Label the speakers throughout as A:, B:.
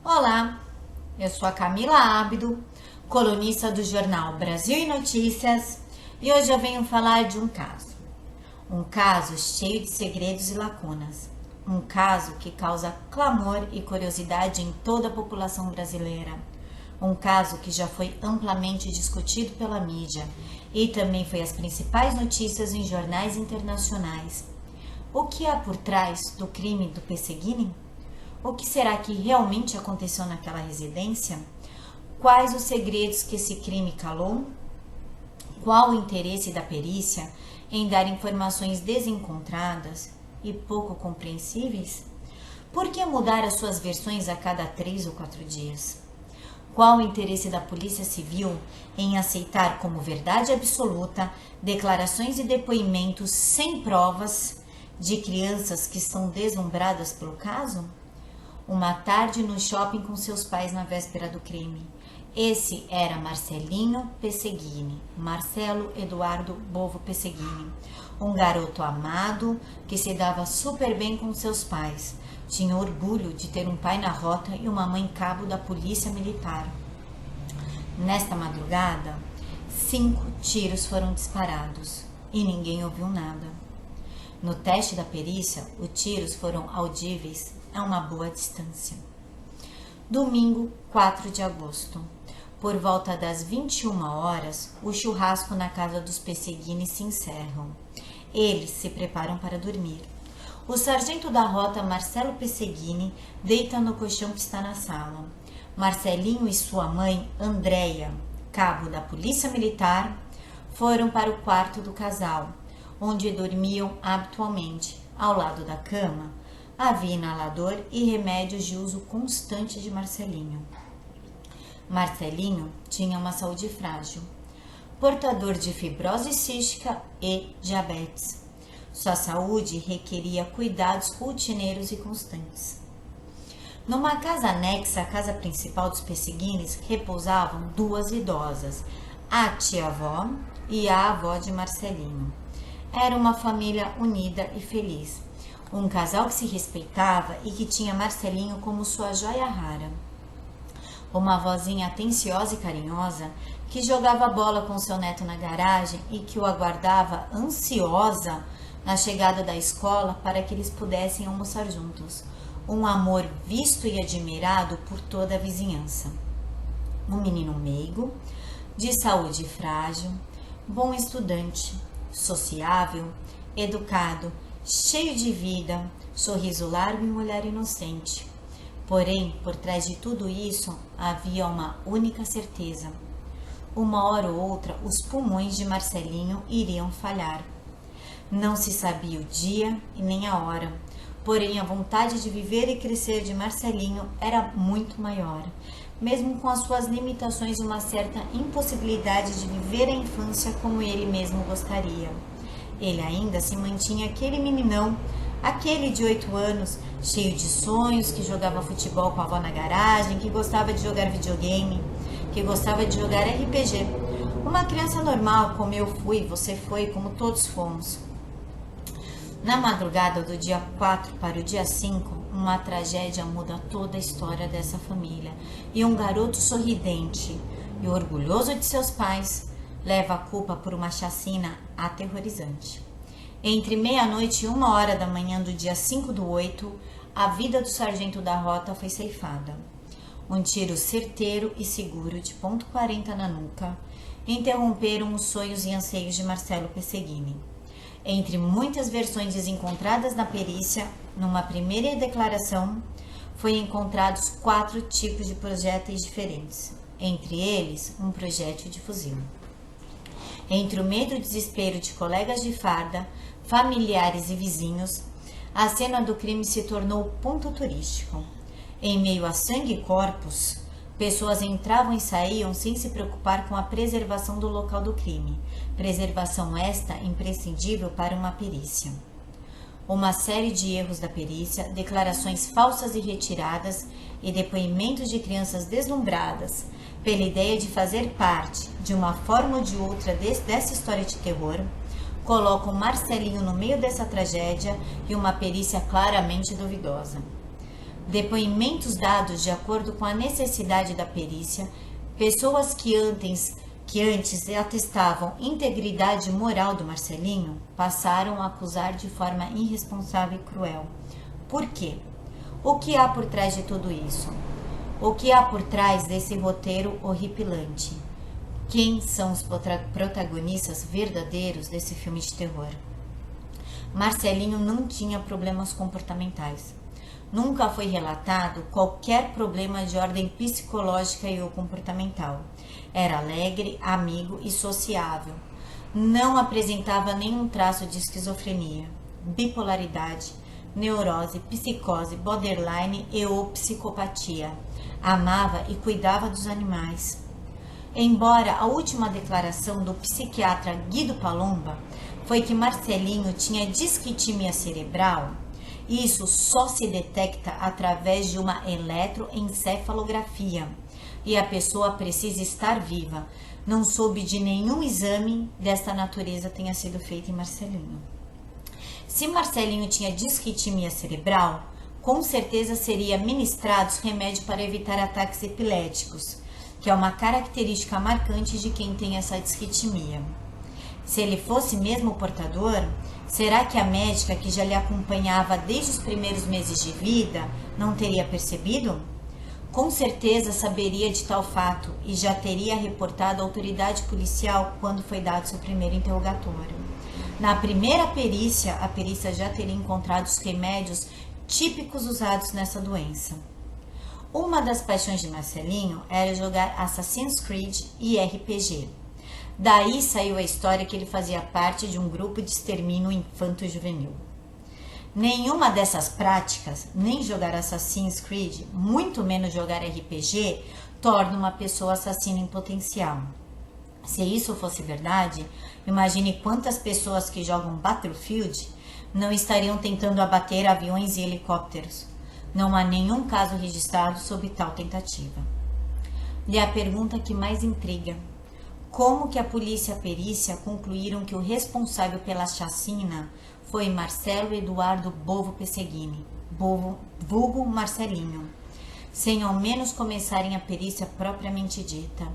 A: Olá, eu sou a Camila Ábido, colunista do jornal Brasil e Notícias, e hoje eu venho falar de um caso cheio de segredos e lacunas, um caso que causa clamor e curiosidade em toda a população brasileira, um caso que já foi amplamente discutido pela mídia e também foi as principais notícias em jornais internacionais. O que há por trás do crime do Pesseguini? O que será que realmente aconteceu naquela residência? Quais os segredos que esse crime calou? Qual o interesse da perícia em dar informações desencontradas e pouco compreensíveis? Por que mudar as suas versões a cada 3 ou 4 dias? Qual o interesse da Polícia Civil em aceitar como verdade absoluta declarações e depoimentos sem provas de crianças que estão deslumbradas pelo caso? Uma tarde no shopping com seus pais na véspera do crime. Esse era Marcelinho Pesseguini, Marcelo Eduardo Bovo Pesseguini, um garoto amado que se dava super bem com seus pais. Tinha orgulho de ter um pai na rota e uma mãe cabo da polícia militar. Nesta madrugada, 5 tiros foram disparados e ninguém ouviu nada. No teste da perícia, os tiros foram audíveis a uma boa distância. Domingo, 4 de agosto. Por volta das 21 horas, o churrasco na casa dos Pesseguini se encerra. Eles se preparam para dormir. O sargento da rota, Marcelo Pesseguini, deita no colchão que está na sala. Marcelinho e sua mãe, Andréia, cabo da polícia militar, foram para o quarto do casal, onde dormiam habitualmente. Ao lado da cama, havia inalador e remédios de uso constante de Marcelinho. Marcelinho tinha uma saúde frágil, portador de fibrose cística e diabetes. Sua saúde requeria cuidados rotineiros e constantes. Numa casa anexa à casa principal dos Pesseguinis repousavam 2 idosas, a tia-avó e a avó de Marcelinho. Era uma família unida e feliz. Um casal que se respeitava e que tinha Marcelinho como sua joia rara. Uma vozinha atenciosa e carinhosa que jogava bola com seu neto na garagem e que o aguardava ansiosa na chegada da escola para que eles pudessem almoçar juntos. Um amor visto e admirado por toda a vizinhança. Um menino meigo, de saúde frágil, bom estudante, sociável, educado, cheio de vida, sorriso largo e um olhar inocente. Porém, por trás de tudo isso, havia uma única certeza. Uma hora ou outra, os pulmões de Marcelinho iriam falhar. Não se sabia o dia e nem a hora, porém a vontade de viver e crescer de Marcelinho era muito maior, mesmo com as suas limitações e uma certa impossibilidade de viver a infância como ele mesmo gostaria. Ele ainda se mantinha aquele meninão, aquele de 8 anos, cheio de sonhos, que jogava futebol com a avó na garagem, que gostava de jogar videogame, que gostava de jogar RPG. Uma criança normal, como eu fui, você foi, como todos fomos. Na madrugada do dia 4 para o dia 5, uma tragédia muda toda a história dessa família. E um garoto sorridente e orgulhoso de seus pais leva a culpa por uma chacina aterrorizante. Entre meia-noite e 1h da manhã do dia 5/8, a vida do sargento da rota foi ceifada. Um tiro certeiro e seguro de .40 na nuca interromperam os sonhos e anseios de Marcelo Pesseguini. Entre muitas versões desencontradas na perícia, numa primeira declaração, foi encontrados 4 tipos de projéteis diferentes, entre eles um projétil de fuzil. Entre o medo e o desespero de colegas de farda, familiares e vizinhos, a cena do crime se tornou ponto turístico. Em meio a sangue e corpos, pessoas entravam e saíam sem se preocupar com a preservação do local do crime, preservação esta imprescindível para uma perícia. Uma série de erros da perícia, declarações falsas e retiradas e depoimentos de crianças deslumbradas pela ideia de fazer parte, de uma forma ou de outra, dessa história de terror, colocam Marcelinho no meio dessa tragédia e uma perícia claramente duvidosa. depoimentos dados de acordo com a necessidade da perícia, pessoas que antes atestavam integridade moral do Marcelinho passaram a acusar de forma irresponsável e cruel. Por quê? O que há por trás de tudo isso? O que há por trás desse roteiro horripilante? Quem são os protagonistas verdadeiros desse filme de terror? Marcelinho não tinha problemas comportamentais. Nunca foi relatado qualquer problema de ordem psicológica ou comportamental. Era alegre, amigo e sociável. Não apresentava nenhum traço de esquizofrenia, bipolaridade, neurose, psicose, borderline e ou psicopatia. Amava e cuidava dos animais. Embora a última declaração do psiquiatra Guido Palomba foi que Marcelinho tinha disquitimia cerebral, isso só se detecta através de uma eletroencefalografia e a pessoa precisa estar viva. Não soube de nenhum exame desta natureza tenha sido feito em Marcelinho. Se Marcelinho tinha disquitimia cerebral, com certeza seria ministrados remédio para evitar ataques epiléticos, que é uma característica marcante de quem tem essa disquitimia. Se ele fosse mesmo portador, será que a médica que já lhe acompanhava desde os primeiros meses de vida não teria percebido? Com certeza saberia de tal fato e já teria reportado à autoridade policial quando foi dado seu primeiro interrogatório. Na primeira perícia, a perícia já teria encontrado os remédios típicos usados nessa doença. Uma das paixões de Marcelinho era jogar Assassin's Creed e RPG. Daí saiu a história que ele fazia parte de um grupo de extermínio infanto-juvenil. Nenhuma dessas práticas, nem jogar Assassin's Creed, muito menos jogar RPG, torna uma pessoa assassina em potencial. Se isso fosse verdade, imagine quantas pessoas que jogam Battlefield não estariam tentando abater aviões e helicópteros. Não há nenhum caso registrado sob tal tentativa. E a pergunta que mais intriga: como que a polícia e a perícia concluíram que o responsável pela chacina foi Marcelo Eduardo Bovo Pesseguini, vulgo Marcelinho, sem ao menos começarem a perícia propriamente dita?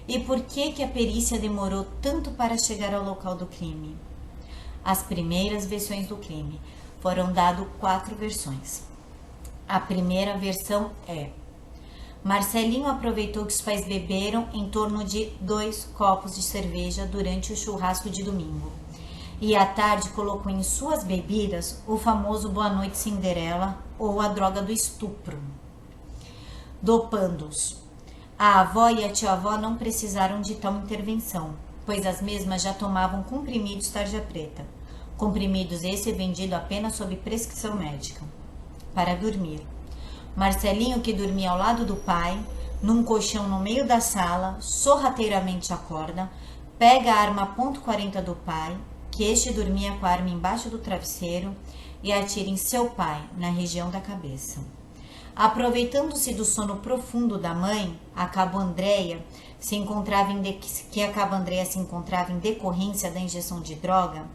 A: E por que a perícia demorou tanto para chegar ao local do crime? As primeiras versões do crime foram dadas 4 versões. A primeira versão é: Marcelinho aproveitou que os pais beberam em torno de 2 copos de cerveja durante o churrasco de domingo e à tarde colocou em suas bebidas o famoso Boa Noite Cinderela ou a droga do estupro, dopando-os. A avó e a tia-avó não precisaram de tal intervenção, pois as mesmas já tomavam comprimidos tarja preta, comprimidos esse vendido apenas sob prescrição médica, para dormir. Marcelinho, que dormia ao lado do pai, num colchão no meio da sala, sorrateiramente acorda, pega a arma .40 do pai, que este dormia com a arma embaixo do travesseiro, e atira em seu pai, na região da cabeça. Aproveitando-se do sono profundo da mãe, a Cabo Andréia se encontrava em decorrência da injeção de droga,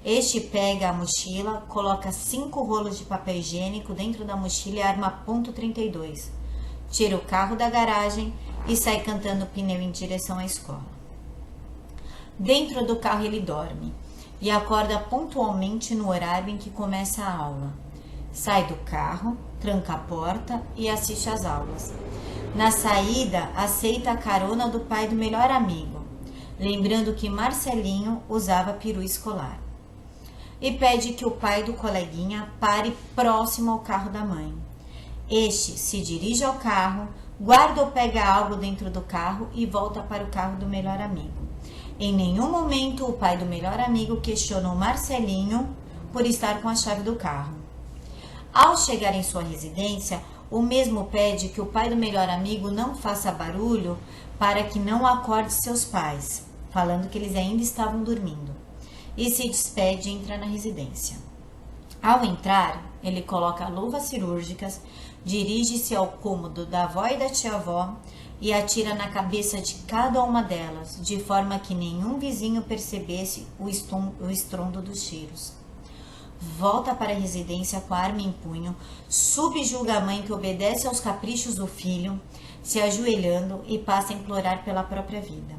A: este pega a mochila, coloca 5 rolos de papel higiênico dentro da mochila e a arma .32, tira o carro da garagem e sai cantando pneu em direção à escola. Dentro do carro ele dorme e acorda pontualmente no horário em que começa a aula. Sai do carro, tranca a porta e assiste às aulas. Na saída, aceita a carona do pai do melhor amigo, lembrando que Marcelinho usava peru escolar, e pede que o pai do coleguinha pare próximo ao carro da mãe. Este se dirige ao carro, guarda ou pega algo dentro do carro e volta para o carro do melhor amigo. Em nenhum momento o pai do melhor amigo questiona o Marcelinho por estar com a chave do carro. Ao chegar em sua residência, o mesmo pede que o pai do melhor amigo não faça barulho para que não acorde seus pais, falando que eles ainda estavam dormindo, e se despede e entra na residência. Ao entrar, ele coloca luvas cirúrgicas, dirige-se ao cômodo da avó e da tia-avó e atira na cabeça de cada uma delas, de forma que nenhum vizinho percebesse o estrondo dos tiros. volta para a residência com a arma em punho, subjuga a mãe que obedece aos caprichos do filho, se ajoelhando e passa a implorar pela própria vida.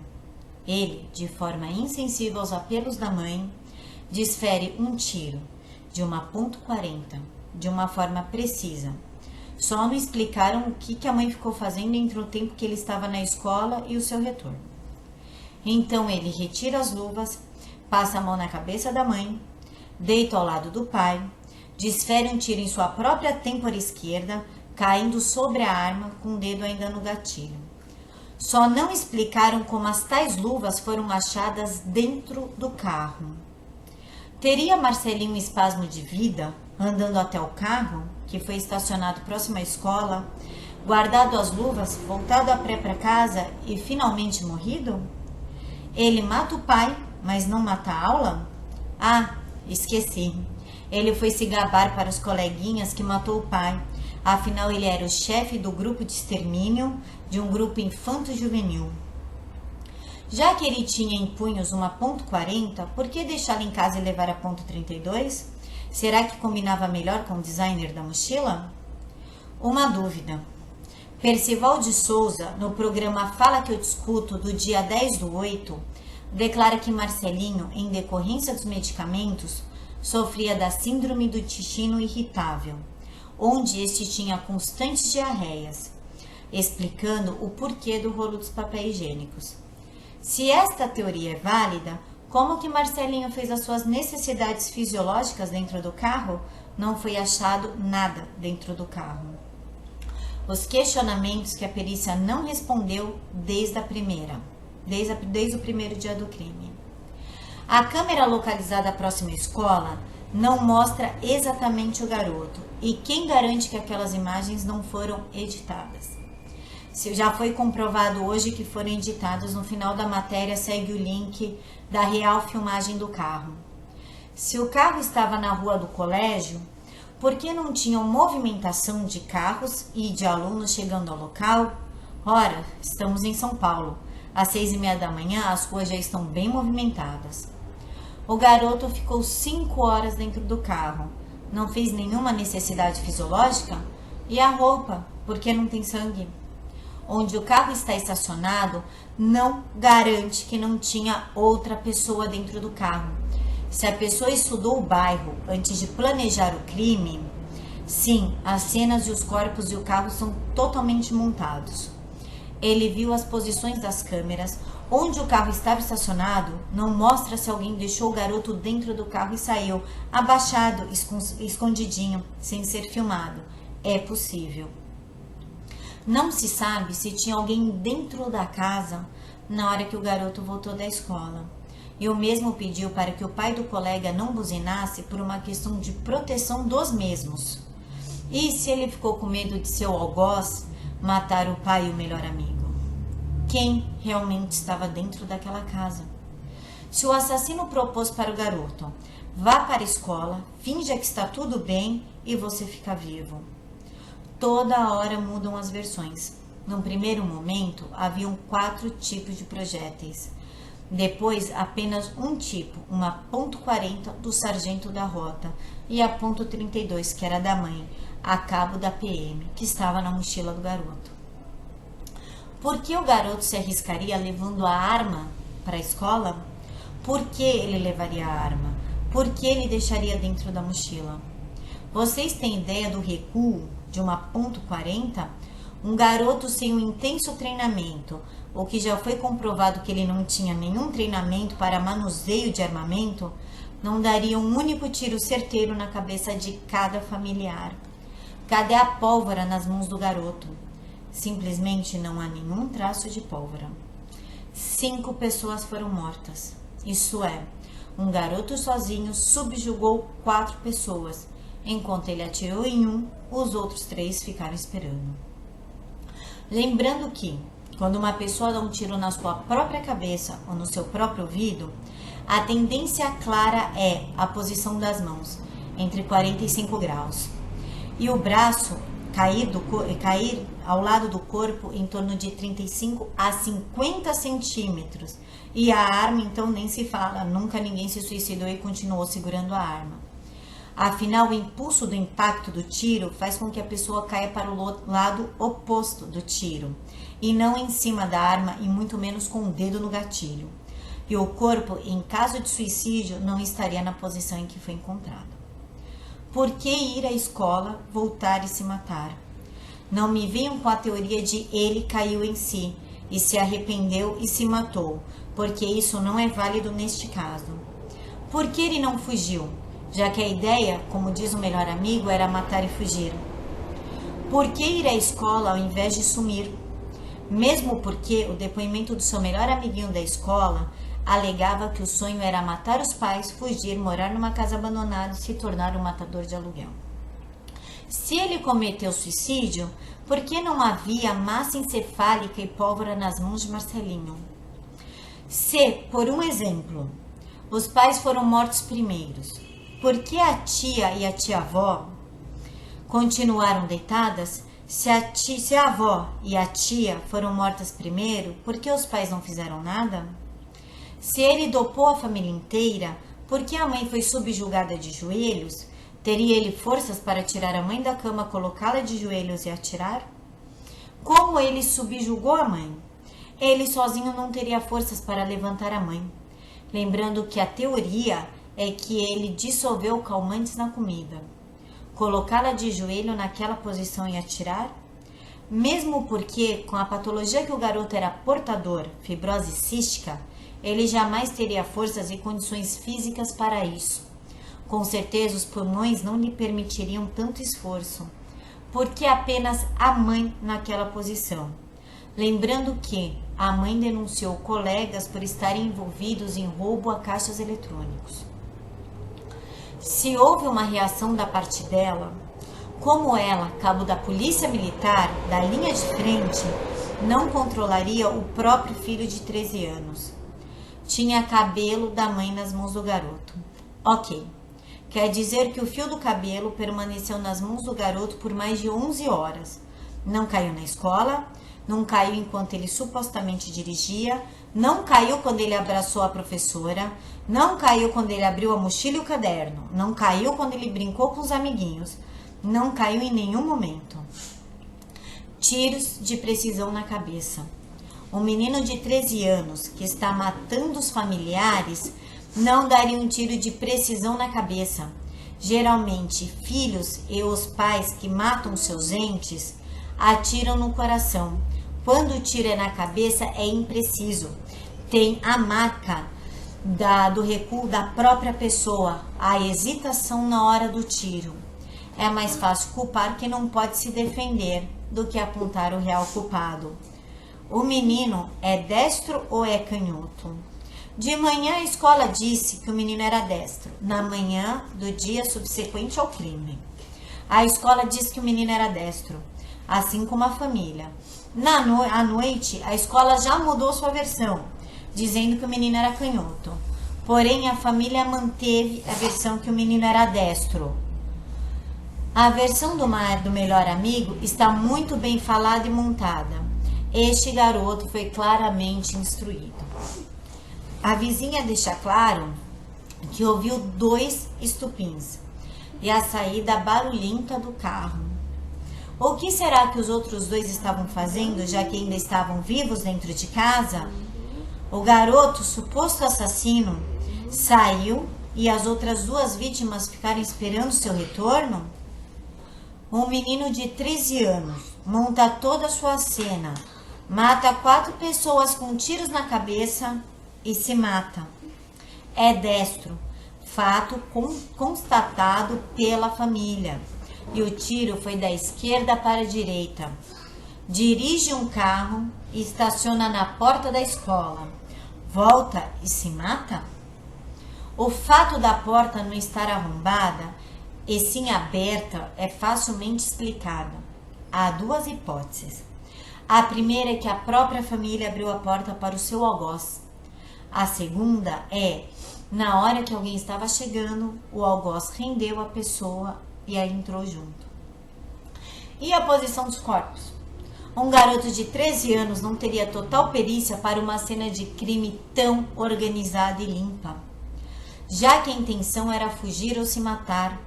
A: Ele, de forma insensível aos apelos da mãe, desfere um tiro de uma .40, de uma forma precisa. Só não explicaram o que a mãe ficou fazendo entre o tempo que ele estava na escola e o seu retorno. Então ele retira as luvas, passa a mão na cabeça da mãe, deita ao lado do pai, desfere um tiro em sua própria têmpora esquerda, caindo sobre a arma com o dedo ainda no gatilho. Só não explicaram como as tais luvas foram achadas dentro do carro. Teria Marcelinho um espasmo de vida, andando até o carro, que foi estacionado próximo à escola, guardado as luvas, voltado a pé para casa e finalmente morrido? Ele mata o pai, mas não mata a aula? Ah, esqueci. Ele foi se gabar para os coleguinhas que matou o pai. Afinal, ele era o chefe do grupo de extermínio de um grupo infanto-juvenil. Já que ele tinha em punhos uma .40, por que deixá-la em casa e levar a .32? Será que combinava melhor com o designer da mochila? Uma dúvida. Percival de Souza, no programa Fala Que Eu Discuto, do dia 10/8, declara que Marcelinho, em decorrência dos medicamentos, sofria da síndrome do intestino irritável, onde este tinha constantes diarreias, explicando o porquê do rolo dos papéis higiênicos. Se esta teoria é válida, como que Marcelinho fez as suas necessidades fisiológicas dentro do carro? Não foi achado nada dentro do carro. Os questionamentos que a perícia não respondeu desde o primeiro dia do crime. A câmera localizada próxima à escola não mostra exatamente o garoto. E quem garante que aquelas imagens não foram editadas? Se já foi comprovado hoje que foram editadas, no final da matéria segue o link da real filmagem do carro. Se o carro estava na rua do colégio, por que não tinham movimentação de carros e de alunos chegando ao local? Ora, estamos em São Paulo. Às 6:30 da manhã, as ruas já estão bem movimentadas. O garoto ficou 5 horas dentro do carro. Não fez nenhuma necessidade fisiológica? E a roupa? Por que não tem sangue? Onde o carro está estacionado, não garante que não tinha outra pessoa dentro do carro. Se a pessoa estudou o bairro antes de planejar o crime, sim, as cenas e os corpos e o carro são totalmente montados. Ele viu as posições das câmeras. Onde o carro estava estacionado, não mostra se alguém deixou o garoto dentro do carro e saiu, abaixado, escondidinho, sem ser filmado. É possível. Não se sabe se tinha alguém dentro da casa na hora que o garoto voltou da escola. E o mesmo pediu para que o pai do colega não buzinasse por uma questão de proteção dos mesmos. E se ele ficou com medo de seu algoz matar o pai e o melhor amigo? Quem realmente estava dentro daquela casa? Se o assassino propôs para o garoto, vá para a escola, finja que está tudo bem e você fica vivo. Toda hora mudam as versões. Num primeiro momento, haviam 4 tipos de projéteis. Depois, apenas um tipo, uma .40 do sargento da rota e a .32, que era da mãe, a cabo da PM, que estava na mochila do garoto. Por que o garoto se arriscaria levando a arma para a escola? Por que ele levaria a arma? Por que ele deixaria dentro da mochila? Vocês têm ideia do recuo de uma .40? Um garoto sem um intenso treinamento, ou que já foi comprovado que ele não tinha nenhum treinamento para manuseio de armamento, não daria um único tiro certeiro na cabeça de cada familiar. Cadê a pólvora nas mãos do garoto? Simplesmente não há nenhum traço de pólvora. 5 pessoas foram mortas. Isso é, um garoto sozinho subjugou 4 pessoas. Enquanto ele atirou em um, os outros 3 ficaram esperando. Lembrando que, quando uma pessoa dá um tiro na sua própria cabeça ou no seu próprio ouvido, a tendência clara é a posição das mãos, entre 45 graus. E o braço cair ao lado do corpo em torno de 35 a 50 centímetros. E a arma, então, nem se fala. Nunca ninguém se suicidou e continuou segurando a arma. Afinal, o impulso do impacto do tiro faz com que a pessoa caia para o lado oposto do tiro, e não em cima da arma e muito menos com o dedo no gatilho. E o corpo, em caso de suicídio, não estaria na posição em que foi encontrado. Por que ir à escola, voltar e se matar? Não me venham com a teoria de ele caiu em si, e se arrependeu e se matou, porque isso não é válido neste caso. Por que ele não fugiu? Já que a ideia, como diz o melhor amigo, era matar e fugir. Por que ir à escola ao invés de sumir? Mesmo porque o depoimento do seu melhor amiguinho da escola alegava que o sonho era matar os pais, fugir, morar numa casa abandonada e se tornar um matador de aluguel. Se ele cometeu suicídio, por que não havia massa encefálica e pólvora nas mãos de Marcelinho? Se, por um exemplo, os pais foram mortos primeiros, por que a tia e a tia-avó continuaram deitadas? Se a avó e a tia foram mortas primeiro, por que os pais não fizeram nada? Se ele dopou a família inteira, por que a mãe foi subjugada de joelhos? Teria ele forças para tirar a mãe da cama, colocá-la de joelhos e atirar? Como ele subjugou a mãe? Ele sozinho não teria forças para levantar a mãe. Lembrando que a teoria é que ele dissolveu calmantes na comida. Colocá-la de joelho naquela posição e atirar? Mesmo porque, com a patologia que o garoto era portador, fibrose cística, ele jamais teria forças e condições físicas para isso. Com certeza os pulmões não lhe permitiriam tanto esforço. Por que apenas a mãe naquela posição? Lembrando que a mãe denunciou colegas por estarem envolvidos em roubo a caixas eletrônicos. Se houve uma reação da parte dela, como ela, cabo da polícia militar, da linha de frente, não controlaria o próprio filho de 13 anos? Tinha cabelo da mãe nas mãos do garoto. Ok, quer dizer que o fio do cabelo permaneceu nas mãos do garoto por mais de 11 horas. Não caiu na escola, não caiu enquanto ele supostamente dirigia, não caiu quando ele abraçou a professora, não caiu quando ele abriu a mochila e o caderno, não caiu quando ele brincou com os amiguinhos, não caiu em nenhum momento. Tiros de precisão na cabeça. Um menino de 13 anos que está matando os familiares não daria um tiro de precisão na cabeça. Geralmente, filhos e os pais que matam seus entes atiram no coração. Quando o tiro é na cabeça, é impreciso. Tem a marca do recuo da própria pessoa, a hesitação na hora do tiro. É mais fácil culpar quem não pode se defender do que apontar o real culpado. O menino é destro ou é canhoto? De manhã a escola disse que o menino era destro, na manhã do dia subsequente ao crime. A escola disse que o menino era destro, assim como a família. À noite, a escola já mudou sua versão, dizendo que o menino era canhoto. Porém, a família manteve a versão que o menino era destro. A versão do melhor amigo está muito bem falada e montada. Este garoto foi claramente instruído. A vizinha deixa claro que ouviu 2 estupins e a saída barulhenta do carro. O que será que os outros 2 estavam fazendo, já que ainda estavam vivos dentro de casa? O garoto, suposto assassino, saiu e as outras 2 vítimas ficaram esperando seu retorno? Um menino de 13 anos monta toda a sua cena, mata 4 pessoas com tiros na cabeça e se mata. É destro, fato constatado pela família. E o tiro foi da esquerda para a direita. Dirige um carro e estaciona na porta da escola. Volta e se mata? O fato da porta não estar arrombada e sim aberta é facilmente explicado. Há 2 hipóteses. A primeira é que a própria família abriu a porta para o seu algoz. A segunda é, na hora que alguém estava chegando, o algoz rendeu a pessoa e aí entrou junto. E a posição dos corpos? Um garoto de 13 anos não teria total perícia para uma cena de crime tão organizada e limpa. Já que a intenção era fugir ou se matar,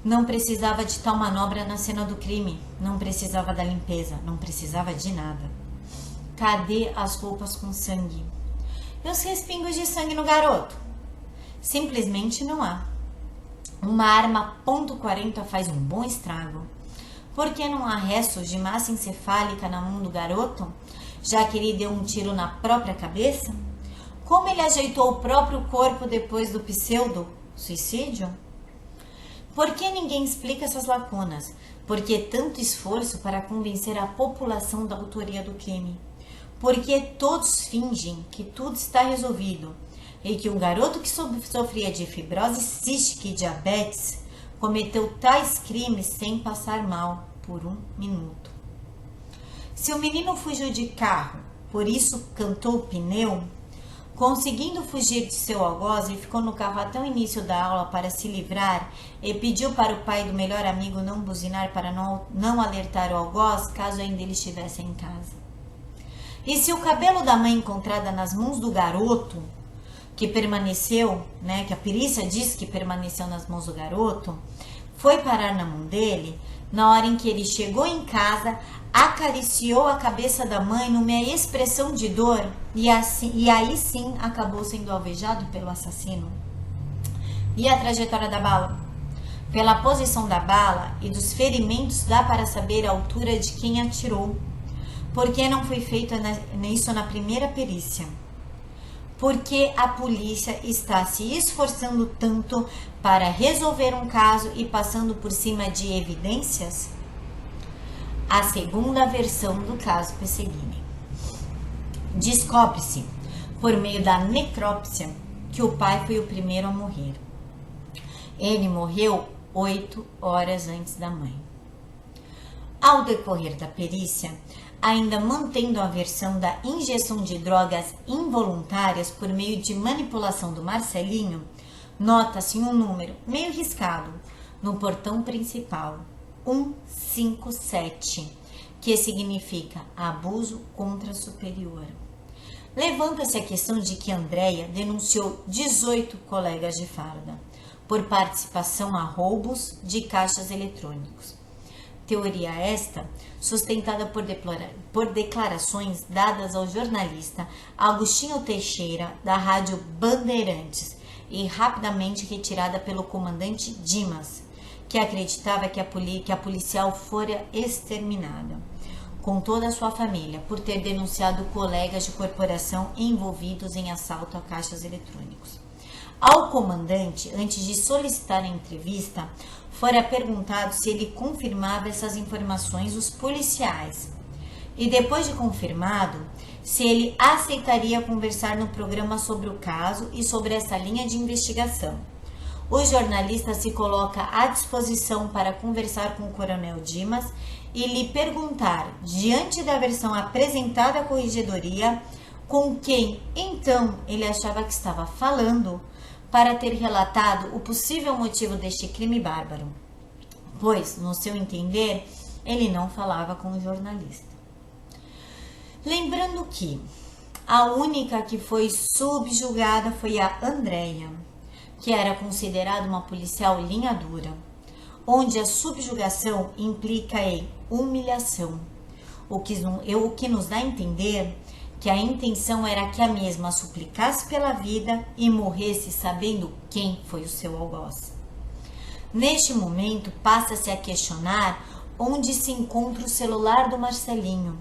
A: Não precisava de tal manobra na cena do crime, não precisava da limpeza, não precisava de nada. Cadê as roupas com sangue? E os respingos de sangue no garoto? Simplesmente não há. Uma arma .40 faz um bom estrago. Por que não há restos de massa encefálica na mão do garoto, já que ele deu um tiro na própria cabeça? Como ele ajeitou o próprio corpo depois do pseudo-suicídio? Por que ninguém explica essas lacunas? Por que tanto esforço para convencer a população da autoria do crime? Por que todos fingem que tudo está resolvido e que um garoto que sofria de fibrose cística e diabetes cometeu tais crimes sem passar mal por um minuto? Se o menino fugiu de carro, por isso cantou o pneu, conseguindo fugir de seu algoz, ele ficou no carro até o início da aula para se livrar e pediu para o pai do melhor amigo não buzinar para não alertar o algoz caso ainda ele estivesse em casa. E se o cabelo da mãe encontrada nas mãos do garoto, que permaneceu, que a perícia diz que permaneceu nas mãos do garoto, foi parar na mão dele, na hora em que ele chegou em casa, acariciou a cabeça da mãe numa expressão de dor e aí sim acabou sendo alvejado pelo assassino. E a trajetória da bala? Pela posição da bala e dos ferimentos dá para saber a altura de quem atirou. Por que não foi feito isso na primeira perícia? Por que a polícia está se esforçando tanto para resolver um caso e passando por cima de evidências? A segunda versão do caso Pesseguini. Descobre-se, por meio da necrópsia, que o pai foi o primeiro a morrer. Ele morreu 8 horas antes da mãe. Ao decorrer da perícia, ainda mantendo a versão da injeção de drogas involuntárias por meio de manipulação do Marcelinho, nota-se um número meio riscado no portão principal, 157, que significa abuso contra superior. Levanta-se a questão de que Andréia denunciou 18 colegas de farda por participação a roubos de caixas eletrônicos. Teoria esta sustentada por declarações dadas ao jornalista Agostinho Teixeira da Rádio Bandeirantes e rapidamente retirada pelo comandante Dimas, que acreditava que a policial fora exterminada, com toda a sua família, por ter denunciado colegas de corporação envolvidos em assalto a caixas eletrônicos. Ao comandante, antes de solicitar a entrevista, fora perguntado se ele confirmava essas informações dos policiais e, depois de confirmado, se ele aceitaria conversar no programa sobre o caso e sobre essa linha de investigação. O jornalista se coloca à disposição para conversar com o coronel Dimas e lhe perguntar, diante da versão apresentada à corregedoria, com quem então ele achava que estava falando, para ter relatado o possível motivo deste crime bárbaro, pois, no seu entender, ele não falava com o jornalista. Lembrando que a única que foi subjugada foi a Andréia, que era considerada uma policial linha dura, onde a subjugação implica em humilhação, o que nos dá a entender que a intenção era que a mesma suplicasse pela vida e morresse sabendo quem foi o seu algoz. Neste momento, passa-se a questionar onde se encontra o celular do Marcelinho,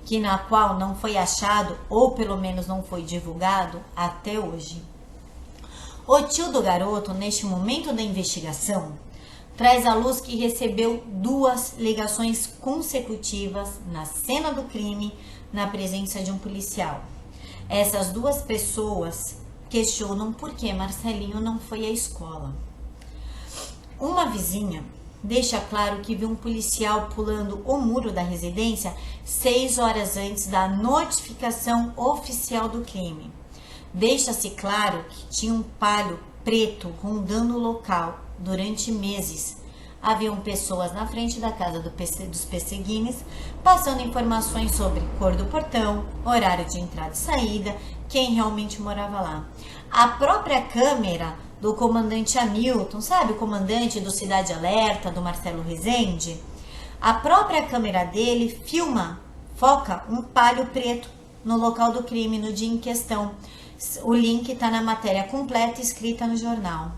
A: que na qual não foi achado, ou pelo menos não foi divulgado, até hoje. O tio do garoto, neste momento da investigação, traz à luz que recebeu 2 ligações consecutivas na cena do crime, na presença de um policial. Essas 2 pessoas questionam por que Marcelinho não foi à escola. Uma vizinha deixa claro que viu um policial pulando o muro da residência 6 horas antes da notificação oficial do crime. Deixa-se claro que tinha um palio preto rondando o local durante meses. Haviam pessoas na frente da casa dos Pesseguines passando informações sobre cor do portão, horário de entrada e saída, quem realmente morava lá. A própria câmera do comandante Hamilton, sabe, o comandante do Cidade Alerta, do Marcelo Rezende, a própria câmera dele foca um palio preto no local do crime, no dia em questão. O link está na matéria completa escrita no jornal.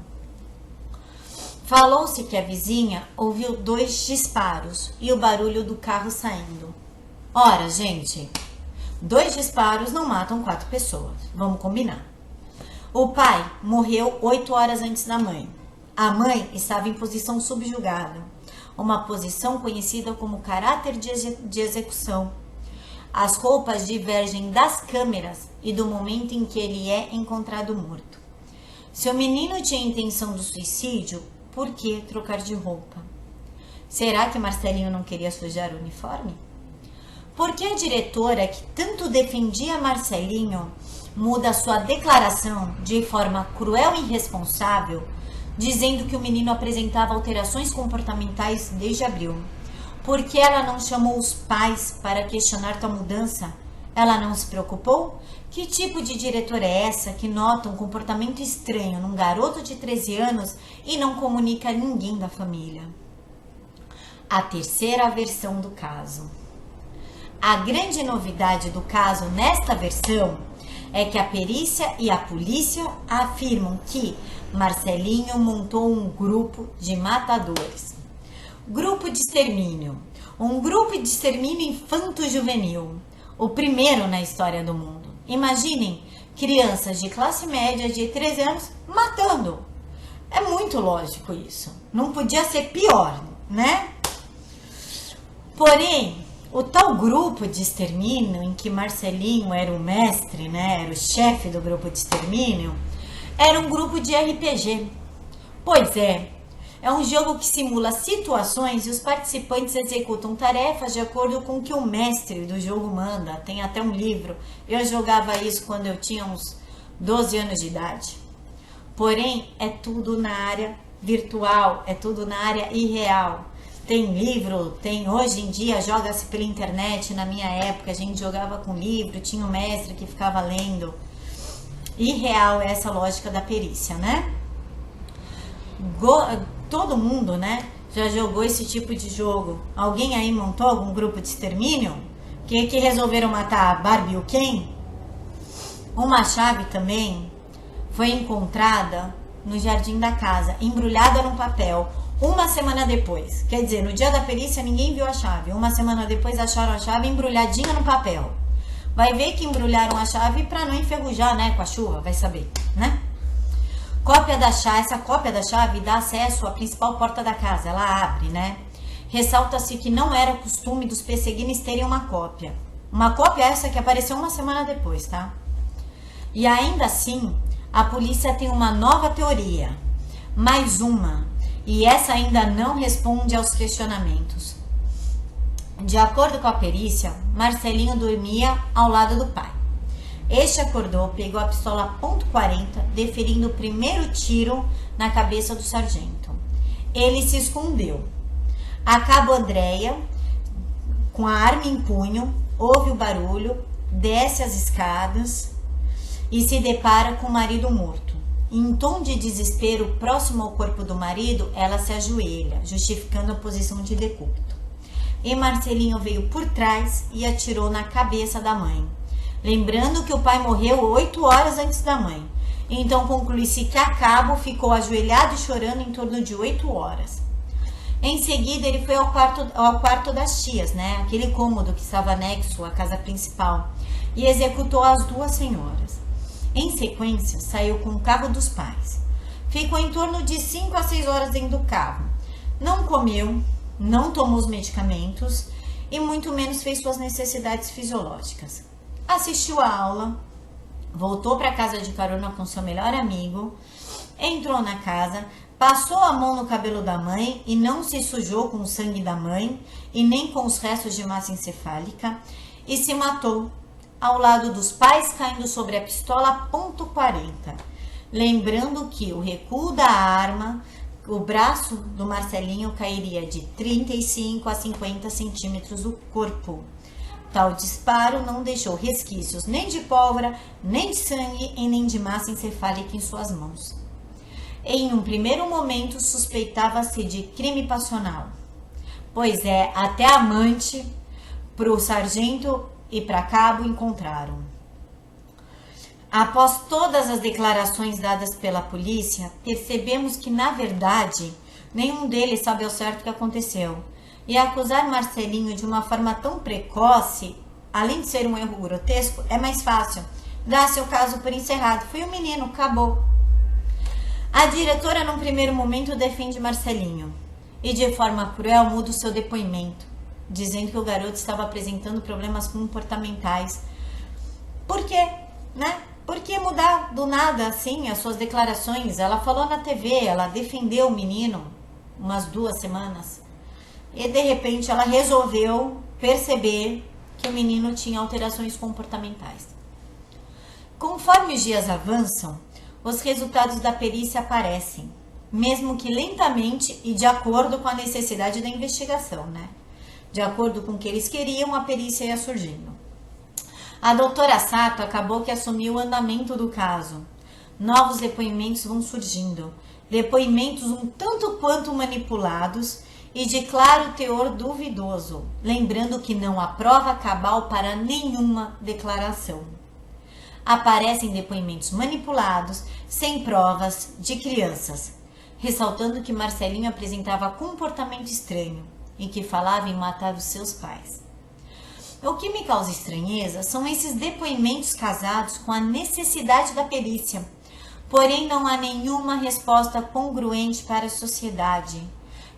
A: Falou-se que a vizinha ouviu 2 disparos e o barulho do carro saindo. Ora, gente, 2 disparos não matam 4 pessoas, vamos combinar. O pai morreu 8 horas antes da mãe. A mãe estava em posição subjugada, uma posição conhecida como caráter de execução. As roupas divergem das câmeras e do momento em que ele é encontrado morto. Se o menino tinha intenção do suicídio, por que trocar de roupa? Será que Marcelinho não queria sujar o uniforme? Por que a diretora, que tanto defendia Marcelinho, muda sua declaração de forma cruel e irresponsável, dizendo que o menino apresentava alterações comportamentais desde abril? Por que ela não chamou os pais para questionar tal mudança? Ela não se preocupou? Que tipo de diretora é essa que nota um comportamento estranho num garoto de 13 anos e não comunica a ninguém da família? A terceira versão do caso. A grande novidade do caso nesta versão é que a perícia e a polícia afirmam que Marcelinho montou um grupo de matadores. Grupo de extermínio. Um grupo de extermínio infanto-juvenil. O primeiro na história do mundo. Imaginem crianças de classe média de 13 anos matando. É muito lógico isso. Não podia ser pior, né? Porém, o tal grupo de extermínio, em que Marcelinho era o mestre, né, era o chefe do grupo de extermínio, era um grupo de RPG. Pois é um jogo que simula situações e os participantes executam tarefas de acordo com o que o mestre do jogo manda. Tem até um livro. Eu jogava isso quando eu tinha uns 12 anos de idade. Porém, é tudo na área virtual, é tudo na área irreal. Tem livro, hoje em dia joga-se pela internet. Na minha época a gente jogava com livro, tinha um mestre que ficava lendo. Irreal é essa lógica da perícia, né? Todo mundo, né, já jogou esse tipo de jogo. Alguém aí montou algum grupo de extermínio? Que resolveram matar a Barbie e o Ken? Uma chave também foi encontrada no jardim da casa, embrulhada num papel. Uma semana depois, quer dizer, no dia da perícia ninguém viu a chave. Uma semana depois acharam a chave embrulhadinha no papel. Vai ver que embrulharam a chave para não enferrujar, né, com a chuva, vai saber, né? Essa cópia da chave dá acesso à principal porta da casa, ela abre, né? Ressalta-se que não era costume dos perseguidos terem uma cópia. Uma cópia essa que apareceu uma semana depois, tá? E ainda assim, a polícia tem uma nova teoria, mais uma, e essa ainda não responde aos questionamentos. De acordo com a perícia, Marcelinho dormia ao lado do pai. Este acordou, pegou a pistola .40, deferindo o primeiro tiro na cabeça do sargento. Ele se escondeu. A cabo Andréia, com a arma em punho, ouve o barulho, desce as escadas e se depara com o marido morto. Em tom de desespero, próximo ao corpo do marido, ela se ajoelha, justificando a posição de decúbito. E Marcelinho veio por trás e atirou na cabeça da mãe. Lembrando que o pai morreu 8 horas antes da mãe. Então conclui-se que a cabo ficou ajoelhado e chorando em torno de 8 horas. Em seguida ele foi ao quarto das tias, né? Aquele cômodo que estava anexo à casa principal, e executou as 2 senhoras. Em sequência, saiu com o carro dos pais. Ficou em torno de 5 a 6 horas dentro do carro. Não comeu, não tomou os medicamentos e muito menos fez suas necessidades fisiológicas. Assistiu a aula, voltou para casa de carona com seu melhor amigo, entrou na casa, passou a mão no cabelo da mãe e não se sujou com o sangue da mãe e nem com os restos de massa encefálica e se matou ao lado dos pais, caindo sobre a pistola .40. Lembrando que o recuo da arma, o braço do Marcelinho cairia de 35 a 50 centímetros do corpo. Tal disparo não deixou resquícios nem de pólvora, nem de sangue e nem de massa encefálica em suas mãos. Em um primeiro momento, suspeitava-se de crime passional, pois até amante para o sargento e para cabo encontraram. Após todas as declarações dadas pela polícia, percebemos que, na verdade, nenhum deles sabe ao certo o que aconteceu. E acusar Marcelinho de uma forma tão precoce, além de ser um erro grotesco, é mais fácil. Dá seu caso por encerrado. Foi o menino, acabou. A diretora, num primeiro momento, defende Marcelinho e, de forma cruel, muda o seu depoimento, dizendo que o garoto estava apresentando problemas comportamentais. Por quê? Por que mudar do nada assim as suas declarações? Ela falou na TV, ela defendeu o menino umas 2 semanas e de repente ela resolveu perceber que o menino tinha alterações comportamentais. Conforme os dias avançam, os resultados da perícia aparecem, mesmo que lentamente e de acordo com a necessidade da investigação, De acordo com o que eles queriam, a perícia ia surgindo. A doutora Sato acabou que assumiu o andamento do caso. Novos depoimentos vão surgindo, depoimentos um tanto quanto manipulados e de claro teor duvidoso, lembrando que não há prova cabal para nenhuma declaração. Aparecem depoimentos manipulados, sem provas, de crianças, ressaltando que Marcelinho apresentava comportamento estranho e que falava em matar os seus pais. O que me causa estranheza são esses depoimentos casados com a necessidade da perícia, porém não há nenhuma resposta congruente para a sociedade.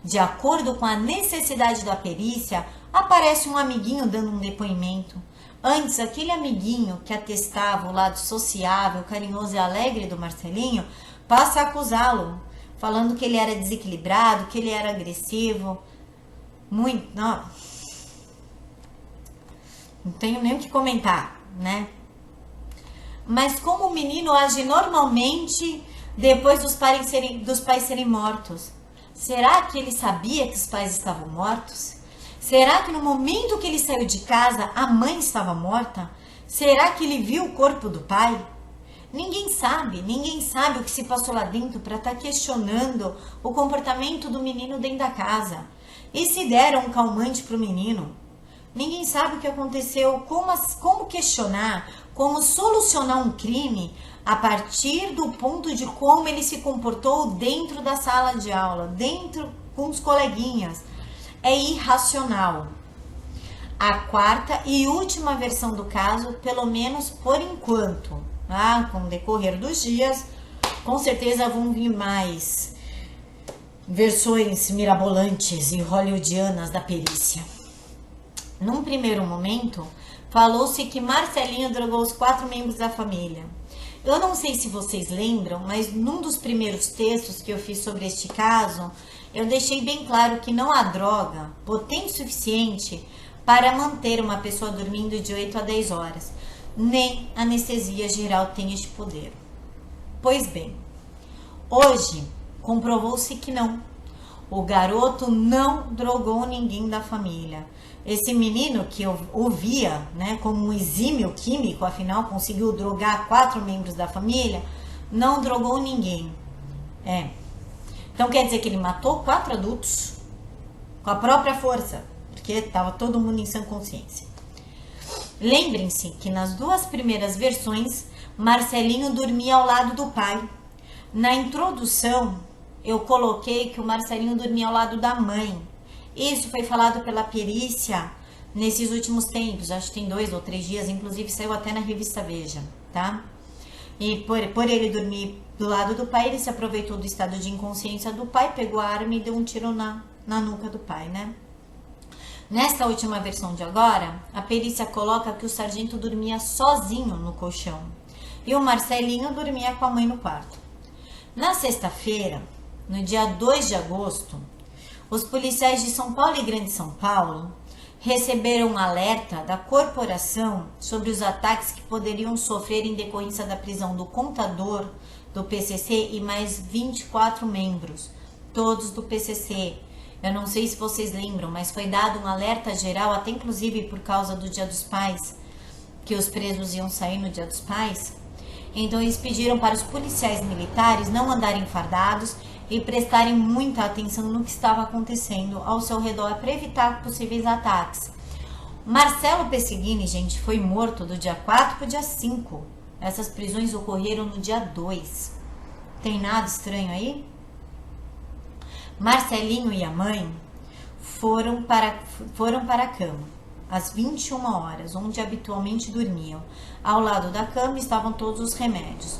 A: De acordo com a necessidade da perícia, aparece um amiguinho dando um depoimento. Antes, aquele amiguinho que atestava o lado sociável, carinhoso e alegre do Marcelinho, passa a acusá-lo, falando que ele era desequilibrado, que ele era agressivo. Não tenho nem o que comentar, Mas como o menino age normalmente depois dos pais serem mortos? Será que ele sabia que os pais estavam mortos? Será que no momento que ele saiu de casa a mãe estava morta? Será que ele viu o corpo do pai? Ninguém sabe o que se passou lá dentro para estar questionando o comportamento do menino dentro da casa. E se deram um calmante para o menino? Ninguém sabe o que aconteceu, como questionar, como solucionar um crime a partir do ponto de como ele se comportou dentro da sala de aula, dentro com os coleguinhas. É irracional. A quarta e última versão do caso, pelo menos por enquanto, com o decorrer dos dias, com certeza vão vir mais versões mirabolantes e hollywoodianas da perícia. Num primeiro momento, falou-se que Marcelinho drogou os 4 membros da família. Eu não sei se vocês lembram, mas num dos primeiros textos que eu fiz sobre este caso, eu deixei bem claro que não há droga potente o suficiente para manter uma pessoa dormindo de 8 a 10 horas. Nem anestesia geral tem este poder. Pois bem, hoje comprovou-se que não. O garoto não drogou ninguém da família. Esse menino que eu ouvia, como um exímio químico, afinal conseguiu drogar 4 membros da família, não drogou ninguém. Então quer dizer que ele matou 4 adultos com a própria força, porque estava todo mundo em sã consciência. Lembrem-se que nas 2 primeiras versões, Marcelinho dormia ao lado do pai. Na introdução, eu coloquei que o Marcelinho dormia ao lado da mãe. Isso foi falado pela perícia nesses últimos tempos, acho que tem 2 ou 3 dias, inclusive saiu até na revista Veja, E por ele dormir do lado do pai, ele se aproveitou do estado de inconsciência do pai, pegou a arma e deu um tiro na nuca do pai, Nesta última versão de agora, a perícia coloca que o sargento dormia sozinho no colchão e o Marcelinho dormia com a mãe no quarto. Na sexta-feira, no dia 2 de agosto, os policiais de São Paulo e Grande São Paulo receberam um alerta da corporação sobre os ataques que poderiam sofrer em decorrência da prisão do contador do PCC e mais 24 membros, todos do PCC. Eu não sei se vocês lembram, mas foi dado um alerta geral, até inclusive por causa do Dia dos Pais, que os presos iam sair no Dia dos Pais. Então eles pediram para os policiais militares não andarem fardados e prestarem muita atenção no que estava acontecendo ao seu redor para evitar possíveis ataques. Marcelo Pessigini, gente, foi morto do dia 4 para o dia 5. Essas prisões ocorreram no dia 2. Tem nada estranho aí? Marcelinho e a mãe foram para a cama às 21 horas, onde habitualmente dormiam. Ao lado da cama estavam todos os remédios.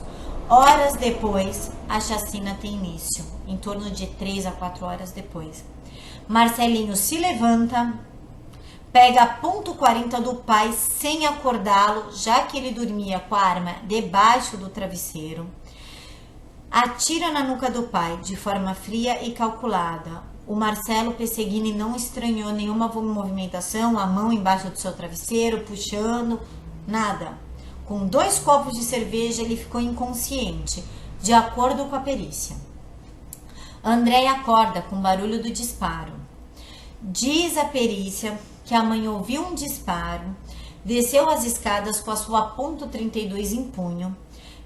A: Horas depois, a chacina tem início, em torno de 3 a 4 horas depois. Marcelinho se levanta, pega a .40 do pai sem acordá-lo, já que ele dormia com a arma debaixo do travesseiro. Atira na nuca do pai de forma fria e calculada. O Marcelo Pessigini não estranhou nenhuma movimentação, a mão embaixo do seu travesseiro, puxando, nada. Com 2 copos de cerveja, ele ficou inconsciente, de acordo com a perícia. André acorda com o barulho do disparo. Diz a perícia que a mãe ouviu um disparo, desceu as escadas com a sua .32 em punho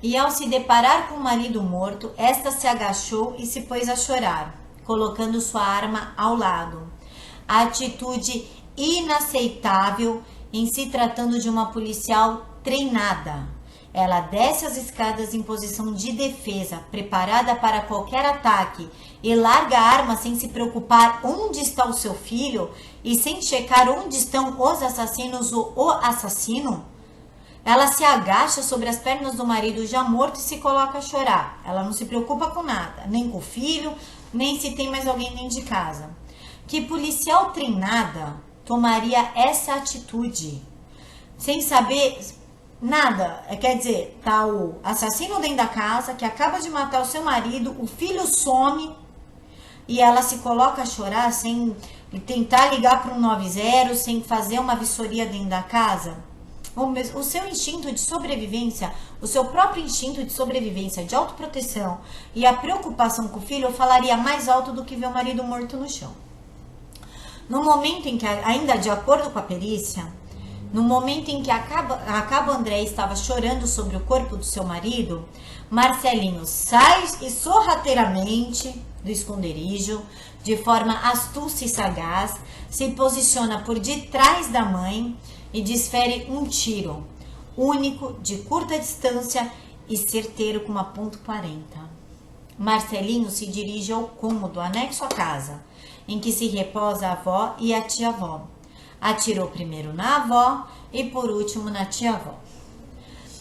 A: e, ao se deparar com o marido morto, esta se agachou e se pôs a chorar, colocando sua arma ao lado. A atitude inaceitável em se tratando de uma policial treinada. Ela desce as escadas em posição de defesa, preparada para qualquer ataque, e larga a arma sem se preocupar onde está o seu filho e sem checar onde estão os assassinos ou o assassino. Ela se agacha sobre as pernas do marido já morto e se coloca a chorar. Ela não se preocupa com nada, nem com o filho, nem se tem mais alguém dentro de casa. Que policial treinada tomaria essa atitude? Sem saber nada. Quer dizer, tá o assassino dentro da casa, que acaba de matar o seu marido, o filho some e ela se coloca a chorar sem tentar ligar para o 90, sem fazer uma vistoria dentro da casa. O seu instinto de sobrevivência, o seu próprio instinto de sobrevivência, de autoproteção e a preocupação com o filho falaria mais alto do que ver o marido morto no chão. No momento em que, ainda de acordo com a perícia, no momento em que a Cabo André estava chorando sobre o corpo do seu marido, Marcelinho sai e sorrateiramente do esconderijo, de forma astuta e sagaz, se posiciona por detrás da mãe e desfere um tiro único, de curta distância e certeiro com uma .40. Marcelinho se dirige ao cômodo anexo à casa, em que se reposa a avó e a tia-avó. Atirou primeiro na avó e por último na tia-avó.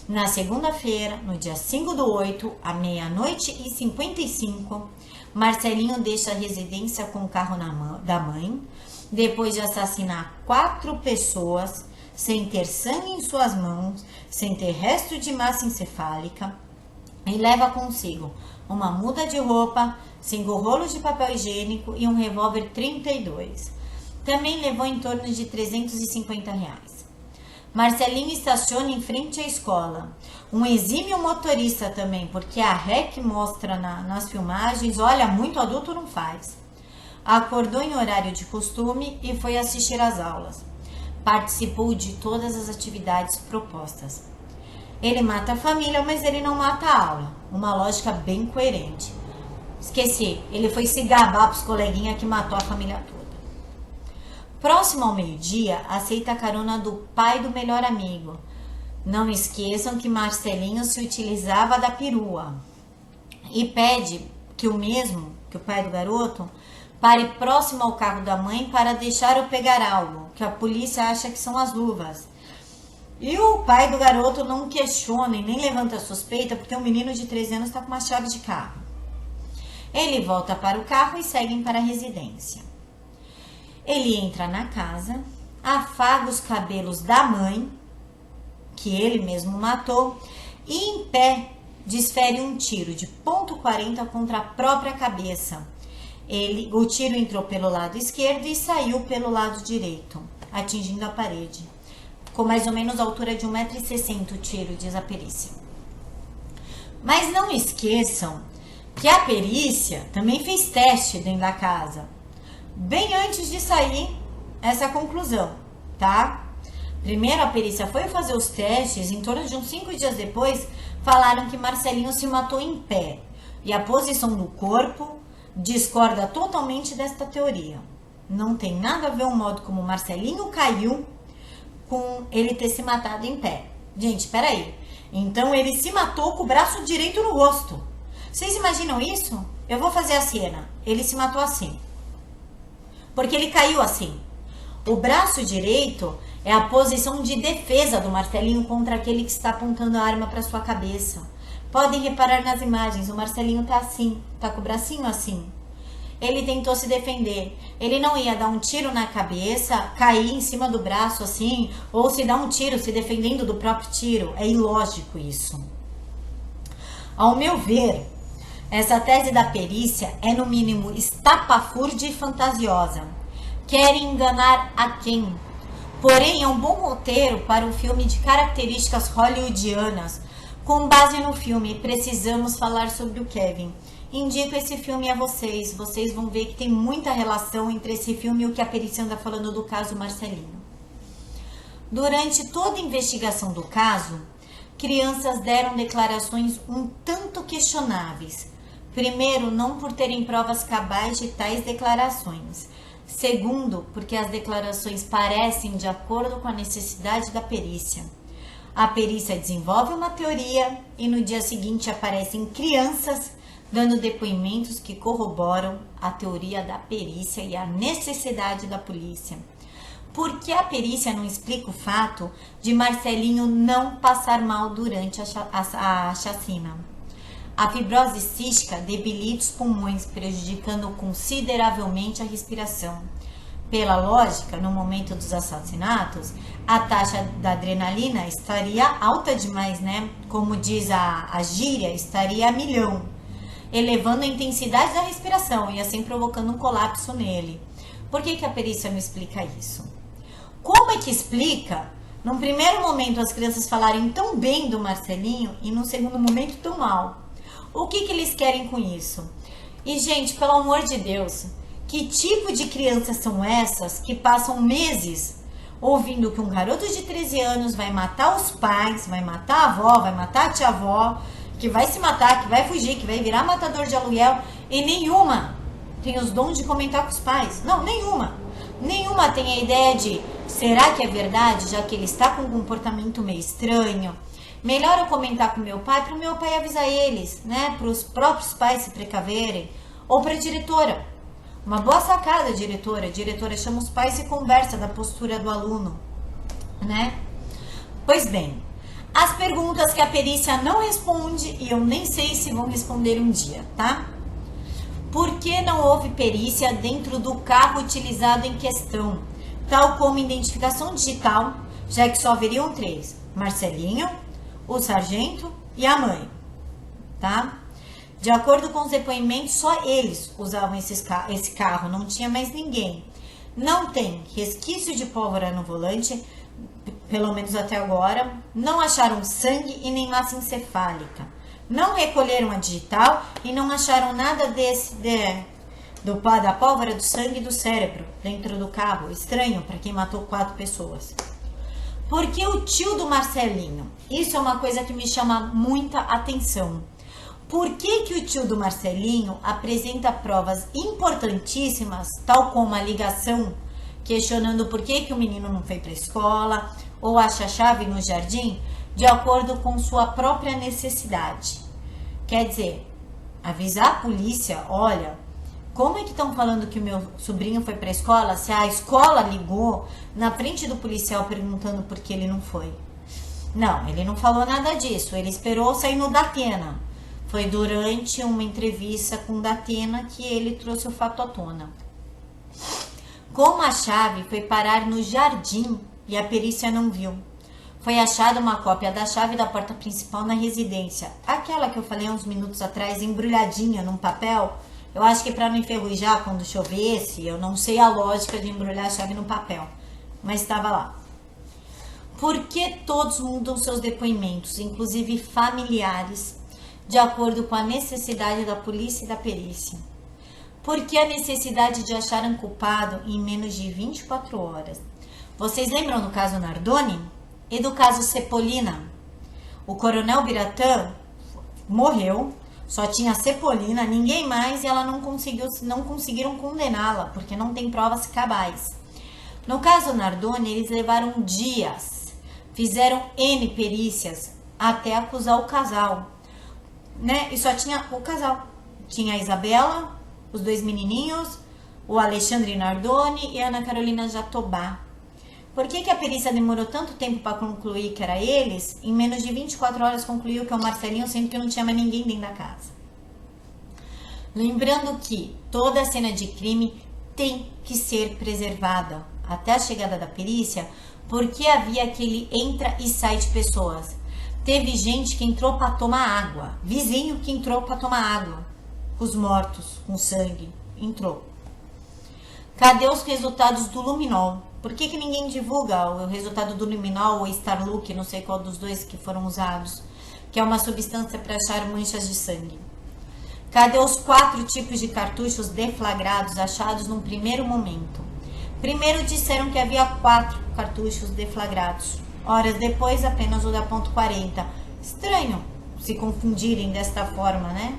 A: Na segunda-feira, no dia 5/8, à 00:55, Marcelinho deixa a residência com o carro da mãe, depois de assassinar 4 pessoas, sem ter sangue em suas mãos, sem ter resto de massa encefálica, e leva consigo uma muda de roupa, 5 rolos de papel higiênico e um revólver 32. Também levou em torno de R$350. Marcelinho estaciona em frente à escola. Um exímio motorista também, porque a ré que mostra nas filmagens, olha, muito adulto não faz. Acordou em horário de costume e foi assistir às aulas. Participou de todas as atividades propostas. Ele mata a família, mas ele não mata a aula. Uma lógica bem coerente. Esqueci, ele foi se gabar para os coleguinhas que matou a família toda. Próximo ao meio-dia, aceita a carona do pai do melhor amigo. Não esqueçam que Marcelinho se utilizava da perua. E pede que o pai do garoto, pare próximo ao carro da mãe para deixar ou pegar algo, que a polícia acha que são as luvas. E o pai do garoto não questiona e nem levanta suspeita, porque um menino de 13 anos está com uma chave de carro. Ele volta para o carro e seguem para a residência. Ele entra na casa, afaga os cabelos da mãe, que ele mesmo matou, e em pé desfere um tiro de .40 contra a própria cabeça. O tiro entrou pelo lado esquerdo e saiu pelo lado direito, atingindo a parede. Com mais ou menos a altura de 1,60 m o tiro, diz a perícia. Mas não esqueçam que a perícia também fez teste dentro da casa, bem antes de sair essa conclusão, tá? Primeiro a perícia foi fazer os testes, em torno de uns 5 dias depois, falaram que Marcelinho se matou em pé e a posição do corpo discorda totalmente desta teoria. Não tem nada a ver o modo como Marcelinho caiu com ele ter se matado em pé. Gente, peraí. Então ele se matou com o braço direito no rosto. Vocês imaginam isso? Eu vou fazer a cena. Ele se matou assim. Porque ele caiu assim. O braço direito é a posição de defesa do Marcelinho contra aquele que está apontando a arma para sua cabeça. Podem reparar nas imagens, o Marcelinho tá assim, tá com o bracinho assim. Ele tentou se defender. Ele não ia dar um tiro na cabeça, cair em cima do braço assim, ou se dar um tiro se defendendo do próprio tiro. É ilógico isso. Ao meu ver, essa tese da perícia é no mínimo estapafúrdia e fantasiosa. Querem enganar a quem? Porém, é um bom roteiro para um filme de características hollywoodianas. Com base no filme, precisamos falar sobre o Kevin. Indico esse filme a vocês. Vocês vão ver que tem muita relação entre esse filme e o que a perícia anda falando do caso Marcelinho. Durante toda a investigação do caso, crianças deram declarações um tanto questionáveis. Primeiro, não por terem provas cabais de tais declarações. Segundo, porque as declarações parecem de acordo com a necessidade da perícia. A perícia desenvolve uma teoria e no dia seguinte aparecem crianças dando depoimentos que corroboram a teoria da perícia e a necessidade da polícia. Por que a perícia não explica o fato de Marcelinho não passar mal durante a chacina? A fibrose cística debilita os pulmões, prejudicando consideravelmente a respiração. Pela lógica, no momento dos assassinatos, a taxa da adrenalina estaria alta demais, né? Como diz a gíria, estaria a milhão, elevando a intensidade da respiração e assim provocando um colapso nele. Por que a perícia não explica isso? Como é que explica, num primeiro momento, as crianças falarem tão bem do Marcelinho e num segundo momento tão mal? O que eles querem com isso? E, gente, pelo amor de Deus, que tipo de crianças são essas que passam meses ouvindo que um garoto de 13 anos vai matar os pais, vai matar a avó, vai matar a tia-avó, que vai se matar, que vai fugir, que vai virar matador de aluguel, e nenhuma tem os dons de comentar com os pais. Não, nenhuma. Nenhuma tem a ideia de, será que é verdade, já que ele está com um comportamento meio estranho? Melhor eu comentar com meu pai, para o meu pai avisar eles, né? Para os próprios pais se precaverem. Ou para a diretora. Uma boa sacada, diretora. A diretora chama os pais e conversa da postura do aluno, né? Pois bem, as perguntas que a perícia não responde, e eu nem sei se vão responder um dia, tá? Por que não houve perícia dentro do carro utilizado em questão, tal como identificação digital, já que só haveriam 3, Marcelinho, o sargento e a mãe, tá? De acordo com os depoimentos, só eles usavam esse carro, não tinha mais ninguém. Não tem resquício de pólvora no volante, pelo menos até agora. Não acharam sangue e nem massa encefálica. Não recolheram a digital e não acharam nada da pólvora, do sangue e do cérebro dentro do carro. Estranho para quem matou 4 pessoas. Por que o tio do Marcelinho? Isso é uma coisa que me chama muita atenção. Por que o tio do Marcelinho apresenta provas importantíssimas, tal como a ligação, questionando por que o menino não foi para a escola, ou acha a chave no jardim, de acordo com sua própria necessidade? Quer dizer, avisar a polícia, olha, como é que estão falando que o meu sobrinho foi para a escola, se a escola ligou na frente do policial perguntando por que ele não foi? Não, ele não falou nada disso, ele esperou sair no Datena. Foi durante uma entrevista com o Datena que ele trouxe o fato à tona. Como a chave foi parar no jardim e a perícia não viu, foi achada uma cópia da chave da porta principal na residência. Aquela que eu falei uns minutos atrás, embrulhadinha num papel. Eu acho que para não enferrujar quando chovesse, eu não sei a lógica de embrulhar a chave no papel, mas estava lá. Por que todos mudam seus depoimentos, inclusive familiares, de acordo com a necessidade da polícia e da perícia? Por que a necessidade de achar um culpado em menos de 24 horas? Vocês lembram do caso Nardoni e do caso Cepolina? O coronel Biratã morreu, só tinha a Cepolina, ninguém mais, e ela não conseguiram condená-la, porque não tem provas cabais. No caso Nardoni, eles levaram dias, fizeram N perícias até acusar o casal, né? E só tinha o casal. Tinha a Isabela, os 2 menininhos, o Alexandre Nardoni e a Ana Carolina Jatobá. Por que a perícia demorou tanto tempo para concluir que era eles? Em menos de 24 horas concluiu que é o Marcelinho, sendo que não tinha mais ninguém dentro da casa. Lembrando que toda a cena de crime tem que ser preservada até a chegada da perícia, porque havia aquele entra e sai de pessoas. Teve gente que entrou para tomar água, vizinho que entrou para tomar água, os mortos, com sangue, entrou. Cadê os resultados do luminol? Por que ninguém divulga o resultado do luminol ou Starlook, não sei qual dos dois que foram usados, que é uma substância para achar manchas de sangue? Cadê os 4 tipos de cartuchos deflagrados achados num primeiro momento? Primeiro disseram que havia 4 cartuchos deflagrados. Horas depois, apenas o da .40. Estranho se confundirem desta forma, né?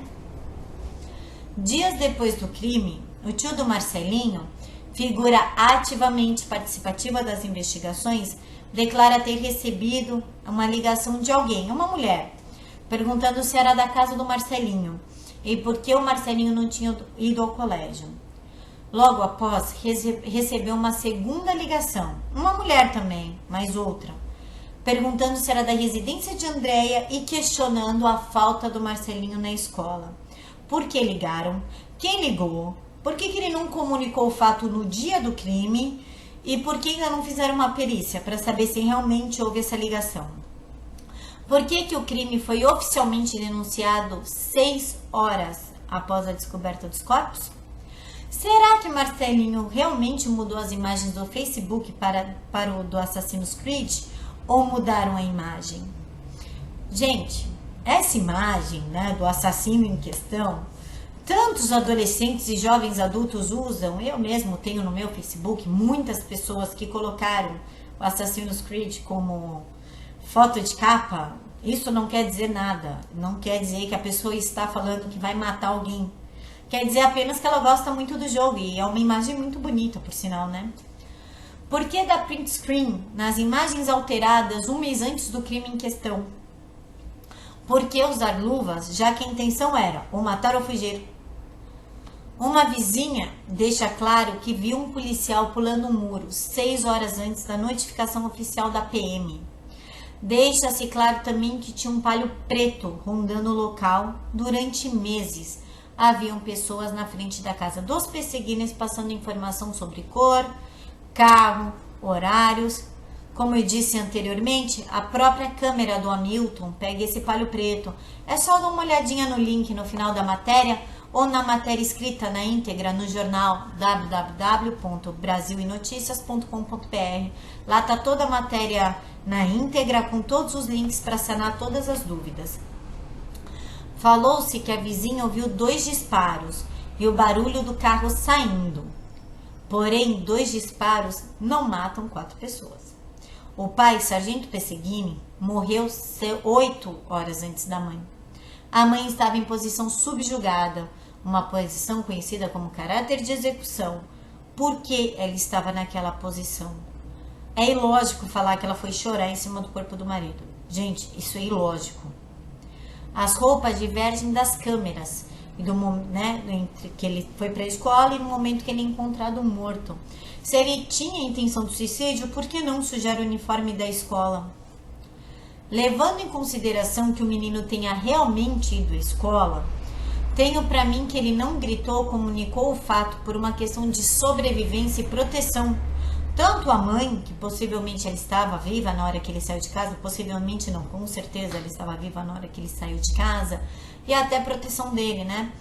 A: Dias depois do crime, o tio do Marcelinho, figura ativamente participativa das investigações, declara ter recebido uma ligação de alguém, uma mulher, perguntando se era da casa do Marcelinho e por que o Marcelinho não tinha ido ao colégio. Logo após, recebeu uma segunda ligação, uma mulher também, mais outra, perguntando se era da residência de Andréia e questionando a falta do Marcelinho na escola. Por que ligaram? Quem ligou? Por que ele não comunicou o fato no dia do crime? E por que ainda não fizeram uma perícia para saber se realmente houve essa ligação? Por que o crime foi oficialmente denunciado 6 horas após a descoberta dos corpos? Será que Marcelinho realmente mudou as imagens do Facebook para o do Assassin's Creed? Ou mudaram a imagem? Gente, essa imagem, né, do assassino em questão, tantos adolescentes e jovens adultos usam. Eu mesmo tenho no meu Facebook muitas pessoas que colocaram o Assassin's Creed como foto de capa. Isso não quer dizer nada. Não quer dizer que a pessoa está falando que vai matar alguém. Quer dizer apenas que ela gosta muito do jogo. E é uma imagem muito bonita, por sinal, né? Por que dar print screen nas imagens alteradas um mês antes do crime em questão? Por que usar luvas, já que a intenção era ou matar ou fugir? Uma vizinha deixa claro que viu um policial pulando um muro 6 horas antes da notificação oficial da PM. Deixa-se claro também que tinha um palio preto rondando o local durante meses. Haviam pessoas na frente da casa dos perseguidos passando informação sobre cor, carro, horários. Como eu disse anteriormente, a própria câmera do Hamilton pega esse palio preto. É só dar uma olhadinha no link no final da matéria ou na matéria escrita na íntegra no jornal www.brasilinoticias.com.br. Lá está toda a matéria na íntegra com todos os links para sanar todas as dúvidas. Falou-se que a vizinha ouviu 2 disparos e o barulho do carro saindo. Porém, 2 disparos não matam 4 pessoas. O pai, Sargento Pesseguini, morreu 8 horas antes da mãe. A mãe estava em posição subjugada, uma posição conhecida como caráter de execução. Por que ela estava naquela posição? É ilógico falar que ela foi chorar em cima do corpo do marido. Gente, isso é ilógico. As roupas divergem das câmeras, entre que ele foi para a escola e no momento que ele é encontrado morto. Se ele tinha a intenção de suicídio, por que não sujar o uniforme da escola? Levando em consideração que o menino tenha realmente ido à escola, tenho para mim que ele não gritou ou comunicou o fato por uma questão de sobrevivência e proteção. Tanto a mãe, que possivelmente ela estava viva na hora que ele saiu de casa, possivelmente não, com certeza ela estava viva na hora que ele saiu de casa, e até a proteção dele, né?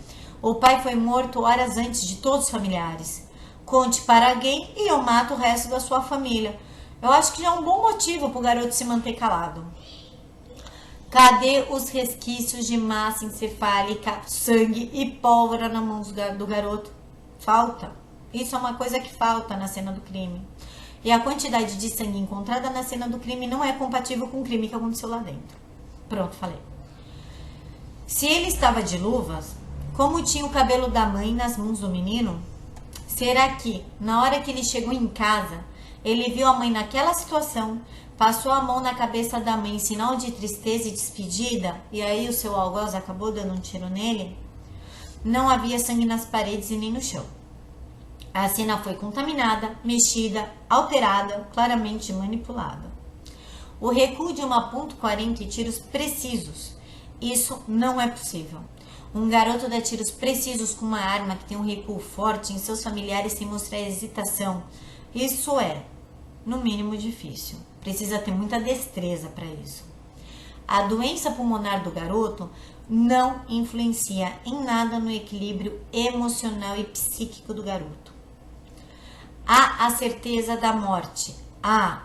A: O pai foi morto horas antes de todos os familiares. Conte para alguém e eu mato o resto da sua família. Eu acho que já é um bom motivo para o garoto se manter calado. Cadê os resquícios de massa encefálica, sangue e pólvora na mão do garoto? Falta. Isso é uma coisa que falta na cena do crime. E a quantidade de sangue encontrada na cena do crime não é compatível com o crime que aconteceu lá dentro. Pronto, falei. Se ele estava de luvas, como tinha o cabelo da mãe nas mãos do menino? Será que, na hora que ele chegou em casa, ele viu a mãe naquela situação, passou a mão na cabeça da mãe em sinal de tristeza e despedida, e aí o seu algoz acabou dando um tiro nele? Não havia sangue nas paredes e nem no chão. A cena foi contaminada, mexida, alterada, claramente manipulada. O recuo de uma .40 e tiros precisos. Isso não é possível. Um garoto dá tiros precisos com uma arma que tem um recuo forte em seus familiares sem mostrar hesitação. Isso é, no mínimo, difícil. Precisa ter muita destreza para isso. A doença pulmonar do garoto não influencia em nada no equilíbrio emocional e psíquico do garoto. Há a certeza da morte.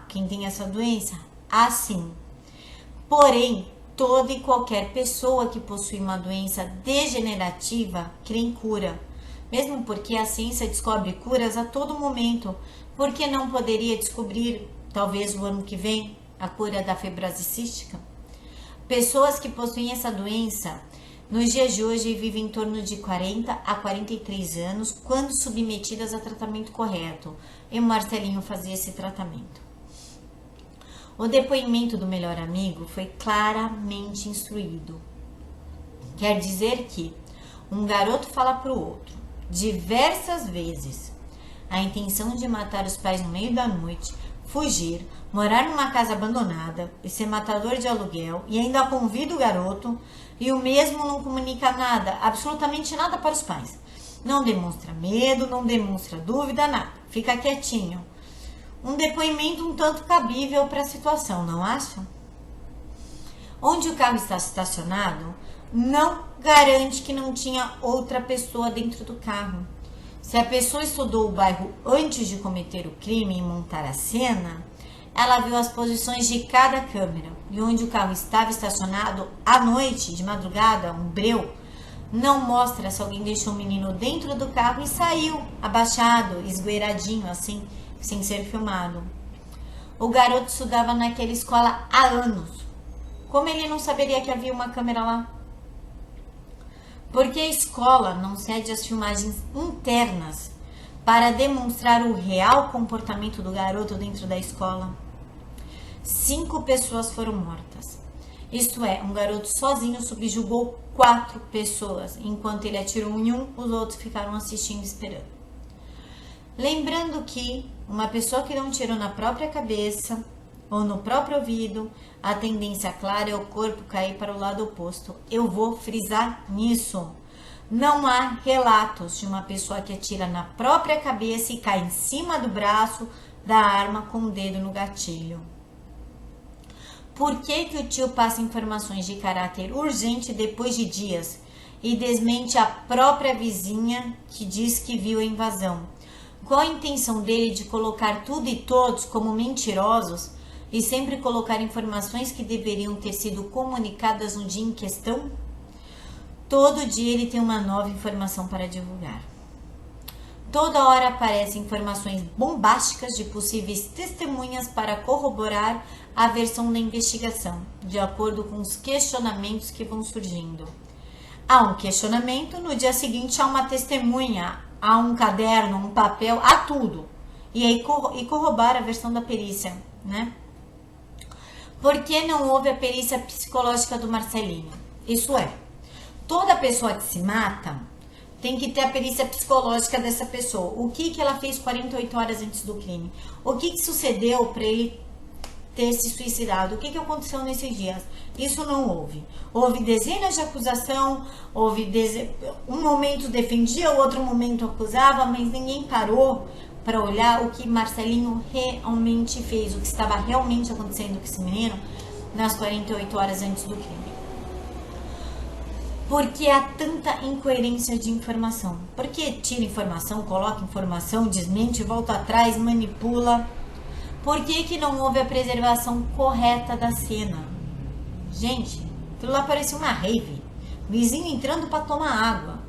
A: Quem tem essa doença? Sim. Porém, toda e qualquer pessoa que possui uma doença degenerativa crê em cura. Mesmo porque a ciência descobre curas a todo momento, por que não poderia descobrir, talvez o ano que vem, a cura da fibrose cística? Pessoas que possuem essa doença, nos dias de hoje, vivem em torno de 40 a 43 anos, quando submetidas a tratamento correto. E o Marcelinho fazia esse tratamento. O depoimento do melhor amigo foi claramente instruído. Quer dizer que um garoto fala para o outro, diversas vezes, a intenção de matar os pais no meio da noite, fugir, morar numa casa abandonada e ser matador de aluguel, e ainda convida o garoto, e o mesmo não comunica nada, absolutamente nada para os pais. Não demonstra medo, não demonstra dúvida, nada. Fica quietinho. Um depoimento um tanto cabível para a situação, não acham? Onde o carro está estacionado não garante que não tinha outra pessoa dentro do carro. Se a pessoa estudou o bairro antes de cometer o crime e montar a cena, ela viu as posições de cada câmera. E onde o carro estava estacionado à noite, de madrugada, um breu, não mostra se alguém deixou o menino dentro do carro e saiu, abaixado, esgueiradinho assim, sem ser filmado. O garoto estudava naquela escola há anos. Como ele não saberia que havia uma câmera lá? Porque a escola não cede as filmagens internas para demonstrar o real comportamento do garoto dentro da escola. 5 pessoas foram mortas. Isto é, um garoto sozinho subjugou 4 pessoas. Enquanto ele atirou em um, os outros ficaram assistindo e esperando. Lembrando que uma pessoa que dá um tiro na própria cabeça ou no próprio ouvido, a tendência clara é o corpo cair para o lado oposto. Eu vou frisar nisso. Não há relatos de uma pessoa que atira na própria cabeça e cai em cima do braço da arma com o dedo no gatilho. Por que o tio passa informações de caráter urgente depois de dias e desmente a própria vizinha que diz que viu a invasão? Qual a intenção dele de colocar tudo e todos como mentirosos e sempre colocar informações que deveriam ter sido comunicadas no dia em questão? Todo dia ele tem uma nova informação para divulgar. Toda hora aparecem informações bombásticas de possíveis testemunhas para corroborar a versão da investigação, de acordo com os questionamentos que vão surgindo. Há um questionamento, no dia seguinte há uma testemunha, há um caderno, um papel, há tudo. E aí corrobora a versão da perícia, né? Por que não houve a perícia psicológica do Marcelinho? Isso é, toda pessoa que se mata tem que ter a perícia psicológica dessa pessoa. O que ela fez 48 horas antes do crime? O que sucedeu para ele ter se suicidado? O que aconteceu nesses dias? Isso não houve. Houve dezenas de acusação, um momento defendia, o outro momento acusava, mas ninguém parou para olhar o que Marcelinho realmente fez, o que estava realmente acontecendo com esse menino nas 48 horas antes do crime. Porque há tanta incoerência de informação? Porque tira informação, coloca informação, desmente, volta atrás, manipula. Por que não houve a preservação correta da cena? Gente, aquilo lá parecia uma rave. Vizinho entrando para tomar água.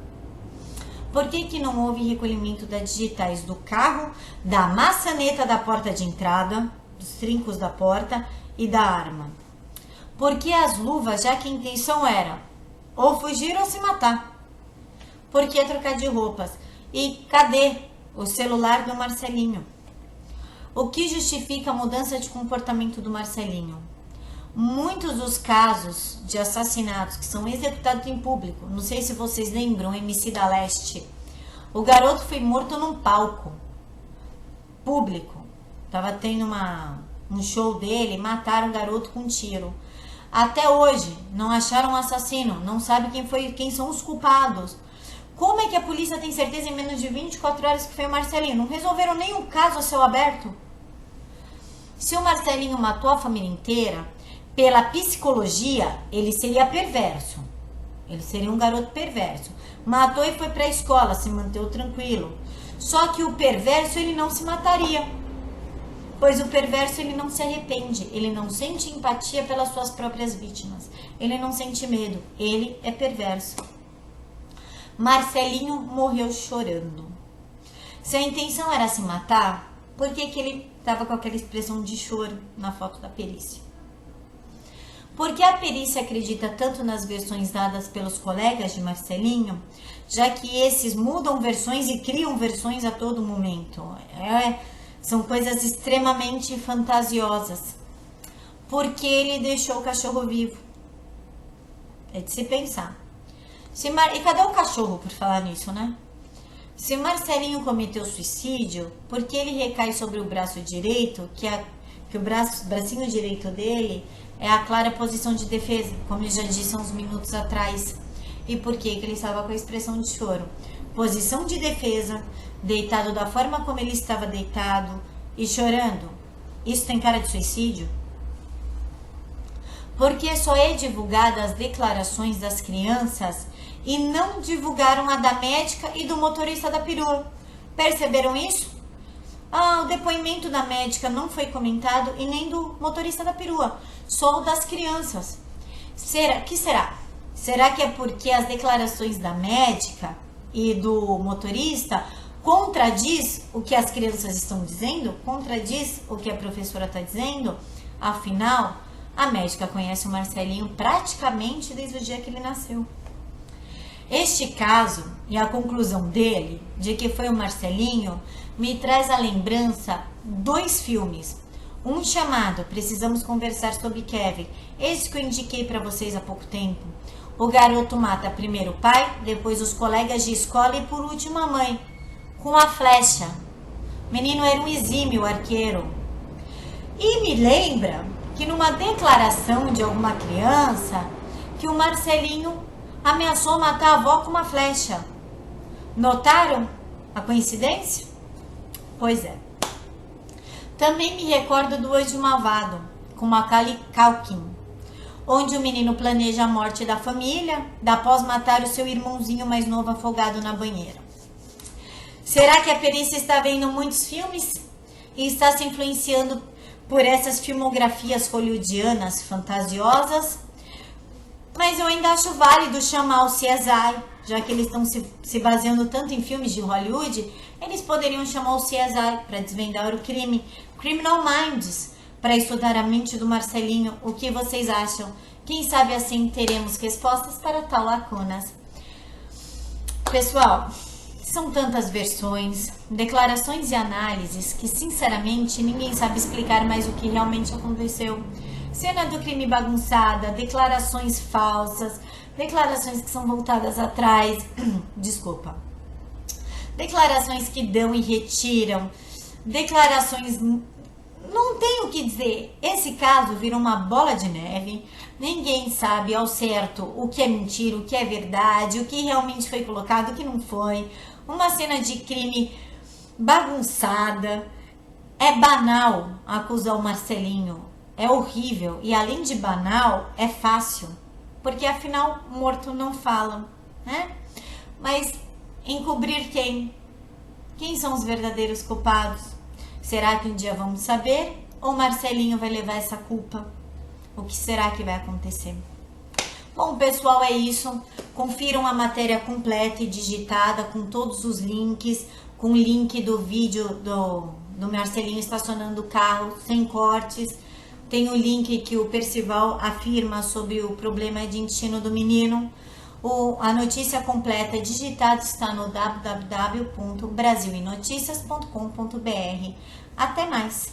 A: Por que não houve recolhimento das digitais do carro, da maçaneta da porta de entrada, dos trincos da porta e da arma? Porque as luvas, já que a intenção era ou fugir ou se matar. Por que trocar de roupas? E cadê o celular do Marcelinho? O que justifica a mudança de comportamento do Marcelinho? Muitos dos casos de assassinatos que são executados em público, não sei se vocês lembram, MC da Leste, o garoto foi morto num palco público. Tava tendo um show dele, mataram o garoto com um tiro. Até hoje, não acharam o assassino, não sabe quem são os culpados. Como é que a polícia tem certeza em menos de 24 horas que foi o Marcelinho? Não resolveram nenhum caso a céu aberto? Se o Marcelinho matou a família inteira, pela psicologia, ele seria perverso. Ele seria um garoto perverso. Matou e foi para a escola, se manteve tranquilo. Só que o perverso, ele não se mataria. Pois o perverso, ele não se arrepende. Ele não sente empatia pelas suas próprias vítimas. Ele não sente medo. Ele é perverso. Marcelinho morreu chorando. Se a intenção era se matar, por que ele estava com aquela expressão de choro na foto da perícia? Porque a perícia acredita tanto nas versões dadas pelos colegas de Marcelinho, já que esses mudam versões e criam versões a todo momento. São coisas extremamente fantasiosas. Porque ele deixou o cachorro vivo. É de se pensar. E cadê o cachorro, por falar nisso, né? Se Marcelinho cometeu suicídio, por que ele recai sobre o braço direito, que o bracinho direito dele é a clara posição de defesa, como eu já disse há uns minutos atrás. E por que ele estava com a expressão de choro? Posição de defesa, deitado da forma como ele estava deitado e chorando. Isso tem cara de suicídio? Porque só é divulgada as declarações das crianças e não divulgaram a da médica e do motorista da perua. Perceberam isso? O depoimento da médica não foi comentado e nem do motorista da perua, só o das crianças. Que será? Será que é porque as declarações da médica e do motorista contradiz o que as crianças estão dizendo? Contradiz o que a professora está dizendo? Afinal, a médica conhece o Marcelinho praticamente desde o dia que ele nasceu. Este caso e a conclusão dele, de que foi o Marcelinho, me traz à lembrança 2 filmes. Um chamado Precisamos Conversar sobre Kevin, esse que eu indiquei para vocês há pouco tempo. O garoto mata primeiro o pai, depois os colegas de escola e por último a mãe, com a flecha. O menino era um exímio arqueiro. E me lembra que numa declaração de alguma criança, que o Marcelinho ameaçou matar a avó com uma flecha. Notaram a coincidência? Pois é. Também me recordo do Anjo Malvado, com Macaulay Culkin, onde o menino planeja a morte da família, após matar o seu irmãozinho mais novo afogado na banheira. Será que a perícia está vendo muitos filmes e está se influenciando por essas filmografias hollywoodianas fantasiosas? Mas eu ainda acho válido chamar o CSI, já que eles estão se baseando tanto em filmes de Hollywood, eles poderiam chamar o CSI para desvendar o crime, Criminal Minds, para estudar a mente do Marcelinho. O que vocês acham? Quem sabe assim teremos respostas para tal lacunas. Pessoal, são tantas versões, declarações e análises que sinceramente ninguém sabe explicar mais o que realmente aconteceu. Cena do crime bagunçada, declarações falsas, declarações que são voltadas atrás, desculpa, declarações que dão e retiram, declarações, não tem o que dizer. Esse caso virou uma bola de neve, ninguém sabe ao certo o que é mentira, o que é verdade, o que realmente foi colocado, o que não foi. Uma cena de crime bagunçada, é banal acusar o Marcelinho. É horrível e além de banal, é fácil, porque afinal morto não fala, né? Mas encobrir quem? Quem são os verdadeiros culpados? Será que um dia vamos saber ou Marcelinho vai levar essa culpa? O que será que vai acontecer? Bom, pessoal, é isso. Confiram a matéria completa e digitada com todos os links, com o link do vídeo do Marcelinho estacionando o carro, sem cortes. Tem o link que o Percival afirma sobre o problema de intestino do menino. A notícia completa digitada está no www.brasilinoticias.com.br. Até mais!